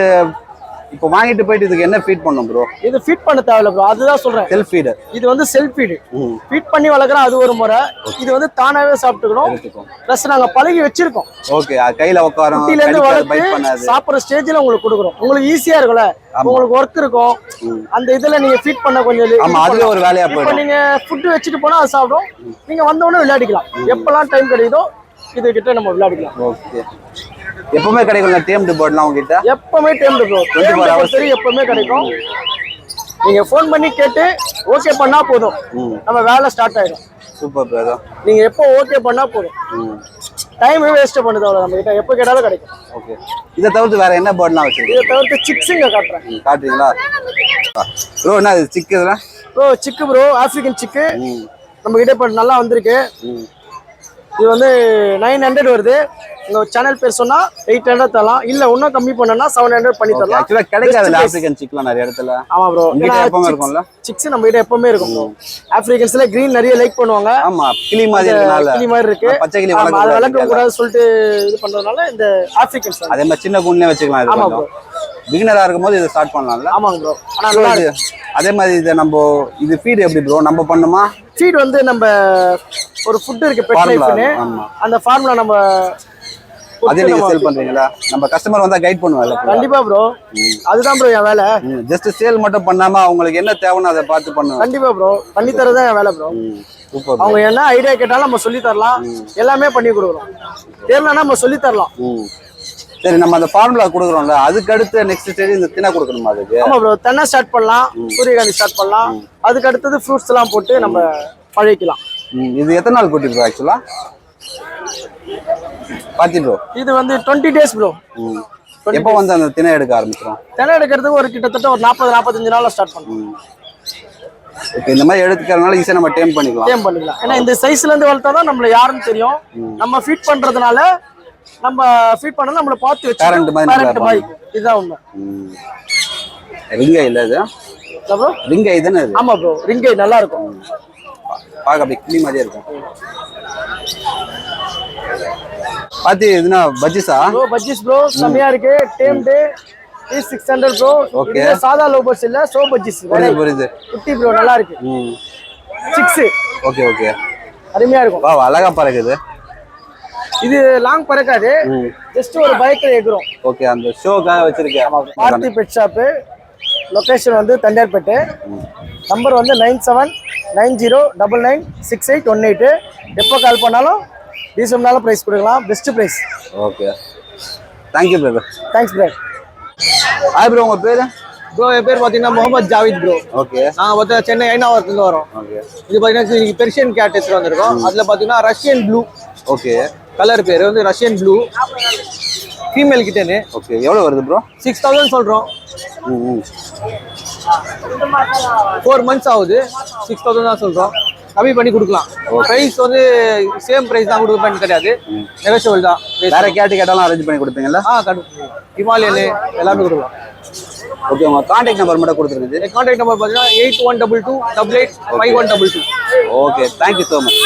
இப்போ வாங்கிட்டு போயிட்டு இதுக்கு என்ன ஃபீட் பண்ணணும் ப்ரோ? இது ஃபீட் பண்ண தேவையில்ல ப்ரோ, அதுதான் சொல்றேன். Self feed. இது வந்து செல்ஃப் ஃபீடு. ஃபீட் பண்ணி வளர்க்குறோம், அது ஒரு முறை. இது வந்து தானாவே சாப்பிட்டுக்கணும். ப்ளஸ் நாங்க பழகி வச்சிருக்கோம். ஓகே, கையில உட்காரும், குட்டில இருந்து வளர்த்து சாப்பிடுற ஸ்டேஜ்ல உங்களுக்கு கொடுக்குறோம். உங்களுக்கு ஈஸியா இருக்கும்ல, உங்களுக்கு ஒர்க் இருக்கும். அந்த இதுல நீங்க ஃபீட் பண்ண கொஞ்சம் ஆமா, அதுல ஒரு வேலையா போயிடும். இப்போ நீங்க ஃபுட் வச்சுட்டு போனா அது சாப்பிடும். நீங்க வந்த உடனே விளையாடிக்கலாம். எப்பெல்லாம் டைம் கிடைக்குதோ இது கிட்ட நம்ம விளையாடிக்கலாம். ஓகே, எப்பவுமே கிடைக்கும்ல டேம்டு பேர்ட்லாம் உங்ககிட்ட? எப்பவுமே டேம்டு ப்ரோ, 24 hours எப்பவுமே கிடைக்கும். நீங்க ஃபோன் பண்ணி கேட்டு ஓகே பண்ணா போதும், நம்ம வேலை ஸ்டார்ட் ஆயிடும். Super brother. நீங்க எப்போ ஓகே பண்ணா போதும், டைம் வேஸ்ட் பண்ணுது அவ்வளவு. நம்ம கிட்ட எப்போ கேட்டாலும் கிடைக்கும். ஓகே, இதை தவிர்த்து வேற என்ன பேர்ட்லாம் வச்சிருக்கீங்க? இதை தவிர்த்து சிக்ஸுங்க காட்டுறேன். காட்டுறீங்களா ப்ரோ? என்ன இது சிக்கு? இதெல்லாம் ப்ரோ சிக்கு ப்ரோ, ஆப்பிரிக்கன் சிக்கு நம்ம கிட்ட இப்போ நல்லா வந்திருக்கு. இது வந்து 900 வருது. உங்க சேனல் பேர் சொன்னா 800 தரலாம். இல்ல இன்னும் கம்மி பண்ணனா 700 பண்ணி தரலாம். ஆக்சுவலா கிடைக்காது ஆப்பிரிக்கன் சிக்லாம் நிறைய இடத்துல. ஆமா ப்ரோ, எப்பவுமே இருக்கும்ல சிக்ஸ் நம்ம கிட்ட எப்பவுமே இருக்கும் ப்ரோ. ஆப்பிரிக்கன்ஸ்ல கிரீன் நிறைய லைக் பண்ணுவாங்க. ஆமா, கிளி மாதிரி இருக்கனால. கிளி மாதிரி இருக்கு, பச்சை கிளி வளர்க்க கூடாது சொல்லிட்டு இது பண்றதுனால இந்த ஆப்பிரிக்கன்ஸ். அதே மாதிரி சின்ன குண்ணே வச்சுக்கலாம். ஆமா ப்ரோ, பிகினரா இருக்கும்போது இதை ஸ்டார்ட் பண்ணலாம்ல? ஆமாங்க ப்ரோ. ஆனா அதே மாதிரி இதை நம்ம இது ஃபீட் எப்படி ப்ரோ நம்ம பண்ணுமா? ஃபீட் வந்து நம்ம ஒரு ஃபுட் இருக்கு பெட் லைஃப்னு, அந்த ஃபார்முலா நம்ம அதே நீங்க சேல் பண்றீங்களா? நம்ம கஸ்டமர் வந்தா கைட் பண்ணுவாங்க. கண்டிப்பா ப்ரோ, அதுதான் ப்ரோ என் வேலை. ஜஸ்ட் சேல் மட்டும் பண்ணாம அவங்களுக்கு என்ன தேவைன்னு அதை பார்த்து பண்ணுவோம். கண்டிப்பா ப்ரோ, பண்ணி தரதான் என் வேலை ப்ரோ. சூப்பர். அவங்க என்ன ஐடியா கேட்டாலும் நம்ம சொல்லி தரலாம், எல்லாமே பண்ணி கொடுக்குறோம். தெரியலன்னா நம்ம சொல்லி தரலாம். சரி, நம்ம அந்த ஃபார்முலா கொடுக்குறோம்ல, அதுக்கு அடுத்து நெக்ஸ்ட் ஸ்டேஜ் இந்த தினா கொடுக்கணுமா? அதுக்கு ஆமா ப்ரோ, தென்னை ஸ்டார்ட் பண்ணலாம், சூரியகாந்தி ஸ்டார்ட் பண்ணலாம். அதுக்கு அடுத்தது ஃப்ரூட்ஸ் எல்லாம் போட்டு நம்ம பழகிக்கலாம். இது எத்தனை நாள் குட்டி ப்ரோ? ஆக்சுவலா பாத்தி ப்ரோ, இது வந்து 20 டேஸ் ப்ரோ. எப்போ வந்து அந்த தினை எடுக்க ஆரம்பிச்சிடும்? தினை எடுக்கிறதுக்கு ஒரு கிட்டத்தட்ட ஒரு 40-45 நாள்ல ஸ்டார்ட் பண்ணுவோம். ஓகே, இந்த மாதிரி எடுத்துக்கிறதுனால ஈஸியா நம்ம டேம் பண்ணிக்கலாம். ஏன்னா இந்த சைஸ்ல இருந்து வளர்த்தாதான் நம்மள யாருன்னு தெரியும். நம்ம ஃபீட் பண்றதுனால நம்ம ஃபீட் பண்ணா நம்மள பார்த்து வச்சு பேரண்ட் மாதிரி இதுதான் உண்மை. ரிங்கை இல்ல இது ப்ரோ? ரிங்கை தானே இது? ஆமா ப்ரோ, ரிங்கை நல்லா இருக்கும். பாக்க அப்படியே கிளி மாதிரியே இருக்கும். பாத்தி இதுனா பஜ்ஜிஸா ப்ரோ? பஜ்ஜிஸ் ப்ரோ செமையா இருக்கு. டேம்டு 600 ப்ரோ. ஓகே, இது சாதா லோபர்ஸ் இல்ல, சோ பஜ்ஜிஸ். புரியுது. குட்டி ப்ரோ நல்லா இருக்கு. 6. ஓகே ஓகே, அருமையா இருக்கும். வா, அழகா பறக்குது. இது லாங் பறக்காது, ஜஸ்ட் ஒரு பைக்ல ஏகுறோம். ஓகே, அந்த ஷோக்காக வச்சிருக்கேன். பார்த்தி பெட் ஷாப். லொகேஷன் வந்து தண்டையார்பேட்டை. நம்பர் வந்து 9790996818. எப்போ கால் பண்ணாலும் ரீசனபிளான ப்ரைஸ் கொடுக்கலாம், best price. Okay, thank you brother. Thanks bro. Hi bro, உங்கள் பேர்? ப்ரோ என் பேர் பார்த்தீங்கன்னா முகமது ஜாவித் ப்ரோ. ஓகே. நாங்கள் பார்த்தா சென்னை ஐநாவரத்துலேருந்து வரோம். ஓகே. இது பார்த்தீங்கன்னா இன்னைக்கு பெர்ஷியன் கேட் எடுத்துட்டு வந்திருக்கோம். அதில் பார்த்தீங்கன்னா ரஷ்யன் ப்ளூ. ஓகே. கலர் பேர் வந்து ரஷ்யன் ப்ளூ, ஃபீமேல் கிட்டேன்னு. ஓகே, எவ்வளோ வருது ப்ரோ? 6000 சொல்கிறோம். 4 months ஆகுது, 6000 தான் சொல்கிறோம். கம்மி பண்ணி கொடுக்கலாம். ப்ரைஸ் வந்து சேம் ப்ரைஸ் தான் கொடுப்பேன்னு கிடையாது, நெகோஷியபிள் தான். வேற கேட்டு கேட்டாலும் அரேஞ்ச் பண்ணி கொடுப்பீங்களா? கண்டிப்பாக. ஹிமாலயனு எல்லாமே கொடுக்கலாம். ஓகே, உங்கள் கான்டாக்ட் நம்பர் மட்டும் கொடுத்துருக்குது. கான்டாக்ட் நம்பர் பார்த்தீங்கன்னா 8122885122. Okay, thank you so much.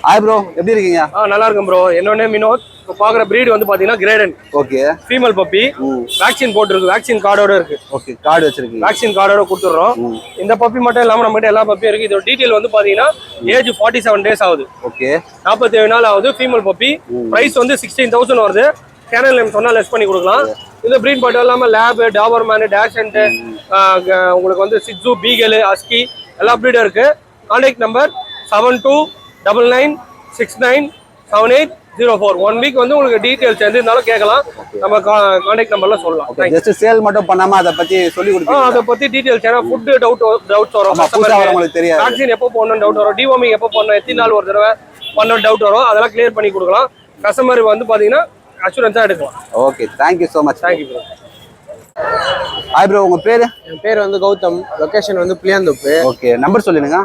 Hi bro, எப்படி இருக்கீங்க? நல்லா இருக்கும் ப்ரோ. என்னோட நேம் வினோத். இப்போ பார்க்குற ப்ரீட் வந்து பார்த்தீங்கன்னா Great Dane. Okay. Female puppy, vaccine போட்டுருக்கு, வேக்சின் கார்டோட இருக்கு. ஓகே, கார்டு வச்சிருக்கீங்க. வேக்சின் கார்டோட கொடுத்துட்றோம். இந்த பப்பி மட்டும் இல்லாமல் நம்மகிட்ட எல்லா பப்பியும் இருக்கு. இதோட டீட்டெயில் வந்து பார்த்தீங்கன்னா ஏஜ் 47 days ஆகுது. ஓகே. 47 நாள் ஆகுது. Female puppy. ப்ரைஸ் வந்து 16,000 வருது. சேனல் நேம் சொன்னால் லெஸ் பண்ணி கொடுக்கலாம். இந்த ப்ரீட் மட்டும் இல்லாமல் லேப், டாபர்மேன், டேஷன்ட், உங்களுக்கு வந்து சிட்சு, பீகல், அஸ்கி எல்லா ப்ரீடும் இருக்கு. Contact number 7299697804. 1 வீக் வந்து உங்களுக்கு டீடைல்ஸ் எது இருந்தாலும் கேட்கலாம். நம்ம கான்டாக்ட் நம்பர்ல சொல்லலாம். ஜஸ்ட் சேல் மட்டும் பண்ணாம அதை பத்தி சொல்லி கொடுப்பீங்க? அதை பத்தி டீடைல்ஸ், ஏன்னா ஃபுட் டவுட்ஸ் வரும், உங்களுக்கு தெரியாது. வேக்சின் எப்போ போடணும் டவுட் வரும், டிவார்மிங் எப்போ போடணும், எத்தனை நாள் ஒரு தடவை பண்ணணும் டவுட் வரும். அதெல்லாம் கிளியர் பண்ணி கொடுக்கலாம். கஸ்டமர் வந்து பாத்தீங்கன்னா அஷூரன்ஸா எடுக்கலாம். Okay, thank you so much. Thank you bro. Hi bro, உங்க பேரு? என் பேர் வந்து கௌதம். லொகேஷன் வந்து புளியாந்தோப்பு. ஓகே, நம்பர் சொல்லுங்க.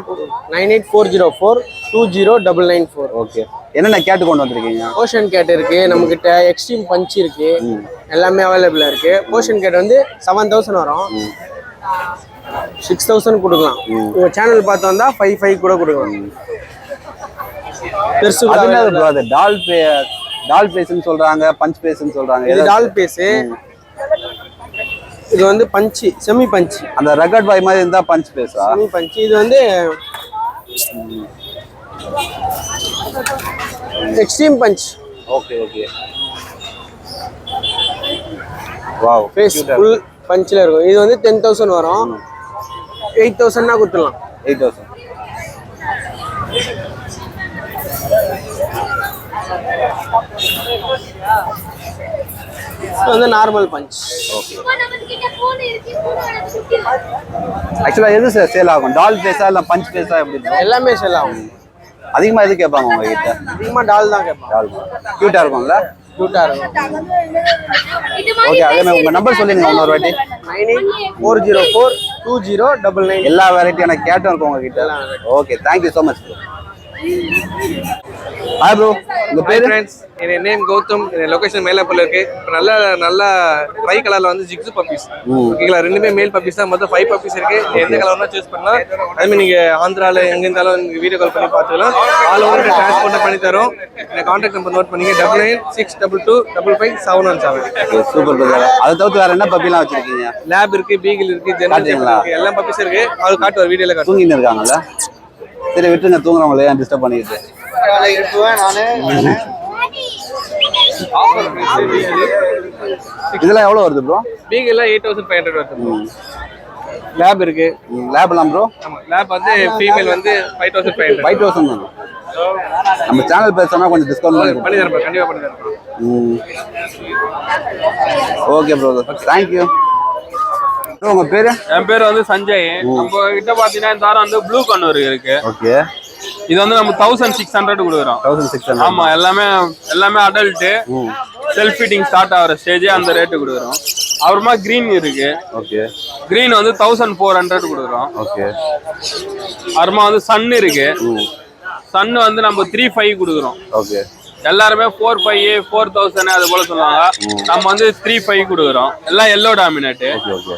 9840420994. ஓகே. என்னென்ன கேட்டு கொண்டு வந்திருக்கீங்க? ஓஷன் கேட் இருக்கு நம்ம கிட்ட, எக்ஸ்ட்ரீம் பஞ்ச் இருக்கு, எல்லாமே அவைலபிளா இருக்கு. ஓஷன் கேட் வந்து 7000 வரும், 6000 கொடுக்கலாம். உங்க சேனல் பார்த்து வந்தா 5 கூட கொடுக்கலாம். பெருசு அது டால் பேஸ்னு சொல்றாங்க, பஞ்ச் பேஸ்னு சொல்றாங்க. இது டால் பேஸ், இது வந்து பஞ்ச், செமி பஞ்ச். அந்த ரகட் பாய் மாதிரி இருந்தா பஞ்ச் பேஸா? Semi punch. இது வந்து extreme punch. Okay okay. Wow, face full பஞ்ச்ல இருக்கும். இது வந்து 10000 வரும், 8000 னா கொடுத்துடலாம். 8000. இது வந்து நார்மல் பஞ்ச். ஓகே. ஆக்சுவலா எது சேல் ஆகும்? டால் பேஸா இல்ல பஞ்ச் பேஸா? எப்படி? எல்லாமே சேல் ஆகும். அதிகமா எது கேட்பாங்க உங்ககிட்ட? அதிகமா டால் தான் கேட்பாங்க. டால் கியூட்டா இருக்கும்ல? கியூட்டா இருக்கும். ஓகே, அதே மாதிரி உங்க நம்பர் சொல்லுங்க இன்னொரு வாட்டி. 98404209. எல்லா வெரைட்டியான கேட்டும் இருக்கும் உங்ககிட்ட. Okay, thank you so much. Hi bro, உங்க பேர்? ஃப்ரெண்ட்ஸ், என் நேம் கௌதம். என் லொகேஷன் மயிலாப்பூர்ல இருக்கு. இப்போ நல்ல ட்ரை கலர்ல வந்து ஜிக்ஸு பப்பீஸ். ஓகேங்களா, ரெண்டுமே மேல் பப்பீஸ் தான். மொத்தம் 5 பப்பீஸ் இருக்கு. எந்த கலர் வேணா சூஸ் பண்ணலாம். அதுமாதிரி நீங்க ஆந்திரால எங்க இருந்தாலும் வீடியோ கால் பண்ணி பார்த்துக்கலாம். ஆல் ஓவர் டிரான்ஸ்போர்ட் பண்ணி தரோம். என் கான்டாக்ட் நம்பர் நோட் பண்ணிங்க 996222555717. Super brother. அதை தவிர்த்து வேற என்ன பப்பிலாம் வச்சிருக்கீங்க? லேப் இருக்கு, பீகிள் இருக்கு, ஜெர்மன் ஷெப்பர்ட் இருக்கு, எல்லா பப்பீஸ் இருக்கு. அது காட்டு ஒரு வீடியோல காட்டு. தூங்கின்னு இருக்காங்கல்ல? சரி, விட்டுருங்க, தூங்குறவங்களே ஏன் டிஸ்டர்ப் பண்ணிட்டு. இதெல்லாம் எவ்வளவு வருது ப்ரோ? பீகிள்ல 8500 வருது. லேப் இருக்கு. லேப்லாம் ப்ரோ? ஆமா, லேப் வந்து ஃபீமேல் வந்து 5500. 5000 தான். நம்ம சேனல் பேர் சொன்னா கொஞ்சம் டிஸ்கவுண்ட் பண்ணி தரேன், கண்டிப்பா பண்ணி தரேன். Okay bro, thank you. உங்க பேரு? என் பேர் வந்து சஞ்சய். நம்ம கிட்ட பாத்தீங்கன்னா இந்த வாரம் வந்து ப்ளூ கண்ணூர் இருக்கு. ஓகே. இது வந்து நம்ம 1600 கொடுக்குறோம். 1600. ஆமா, எல்லாமே அடல்ட், செல்ஃப் ஃபீடிங் ஸ்டார்ட் ஆகிற ஸ்டேஜ், அந்த ரேட்டு கொடுக்குறோம். அப்புறமா கிரீன் இருக்கு. ஓகே. கிரீன் வந்து 1400 கொடுக்குறோம். ஓகே. அப்புறமா வந்து சன் இருக்கு. சன் வந்து நம்ம 3500 கொடுக்குறோம். ஓகே. எல்லாருமே 4500, 4000 அது போல சொல்லுவாங்க. நம்ம வந்து 3500 கொடுக்குறோம். எல்லாம் எல்லோ டாமினேட். ஓகே.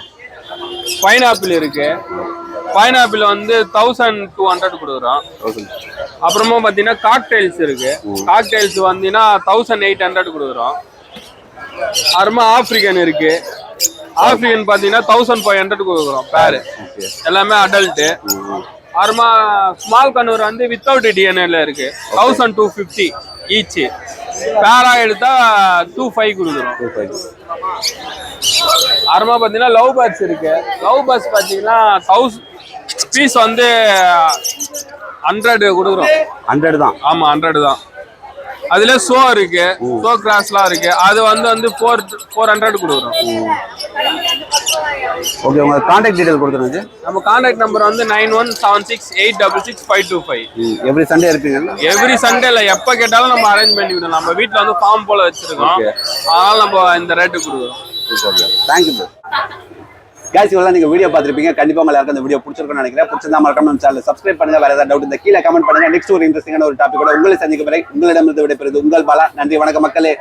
பைனாப்பிள் இருக்கு. பைனாப்பிள் வந்து 1200 கொடுக்குறோம். அப்புறமா பாத்தீங்கன்னா காக்டெயில்ஸ் இருக்கு. காக்டெயில்ஸ் வந்தீங்கன்னா 1800 கொடுக்குறோம். அப்புறமா ஆப்பிரிக்கன் இருக்கு. ஆப்பிரிக்கன் பாத்தீங்கன்னா 1500 கொடுக்குறோம் பேரு. எல்லாமே அடல்ட். அப்புறமா ஸ்மால் கண்ணூர் வந்து வித்தவுட் டிஎன்ஏல இருக்கு. 1250 ஈச். பேரா எடுத்தா 2500 கொடுக்குறோம். அப்புறமா பாத்தீங்கன்னா லவ் பேர்ட்ஸ் இருக்கு. லவ் பேர்ட்ஸ் பாத்தீங்கன்னா 1000 பீஸ் வந்து 100 கொடுக்குறோம். 100 தான். ஆமா 100 தான். அதுல ஷோ இருக்கு, ஷோ கிராஸ்லாம் இருக்கு. அது வந்து 400 கொடுக்குறோம். ஓகே, உங்க கான்டாக்ட் டீடைல் கொடுத்துருங்க. நம்ம கான்டாக்ட் நம்பர் வந்து 9176866525. Every Sunday இருப்பீங்கல்ல? எவ்ரி சண்டேல எப்ப கேட்டாலும் நம்ம அரேஞ்ச் பண்ணி விடுவோம். நம்ம வீட்ல வந்து ஃபார்ம் போல வச்சிருக்கோம். அதனால நம்ம இந்த ரேட்டு கொடுக்குறோம். Thank you bro. கைஸ், இவ்வளவு நீங்க வீடியோ பார்த்திருப்பீங்க. கண்டிப்பா உங்களுக்கு இந்த வீடியோ பிடிச்சிருக்கும்னு நினைக்கிறேன். பிடிச்சிருந்தா மறக்காம நம்ம சேனலை சப்ஸ்கிரைப் பண்ணுங்க. வேற ஏதாவது டவுட் இந்த கீழே கமெண்ட் பண்ணுங்க. நெக்ஸ்ட் ஒரு இன்ட்ரெஸ்டிங்கான ஒரு டாபிக்கோட உங்களை சந்திக்கும் வரை உங்களிடமிருந்து விடைபெறுவது உங்கள் பாலா. நன்றி, வணக்கம் மக்களே.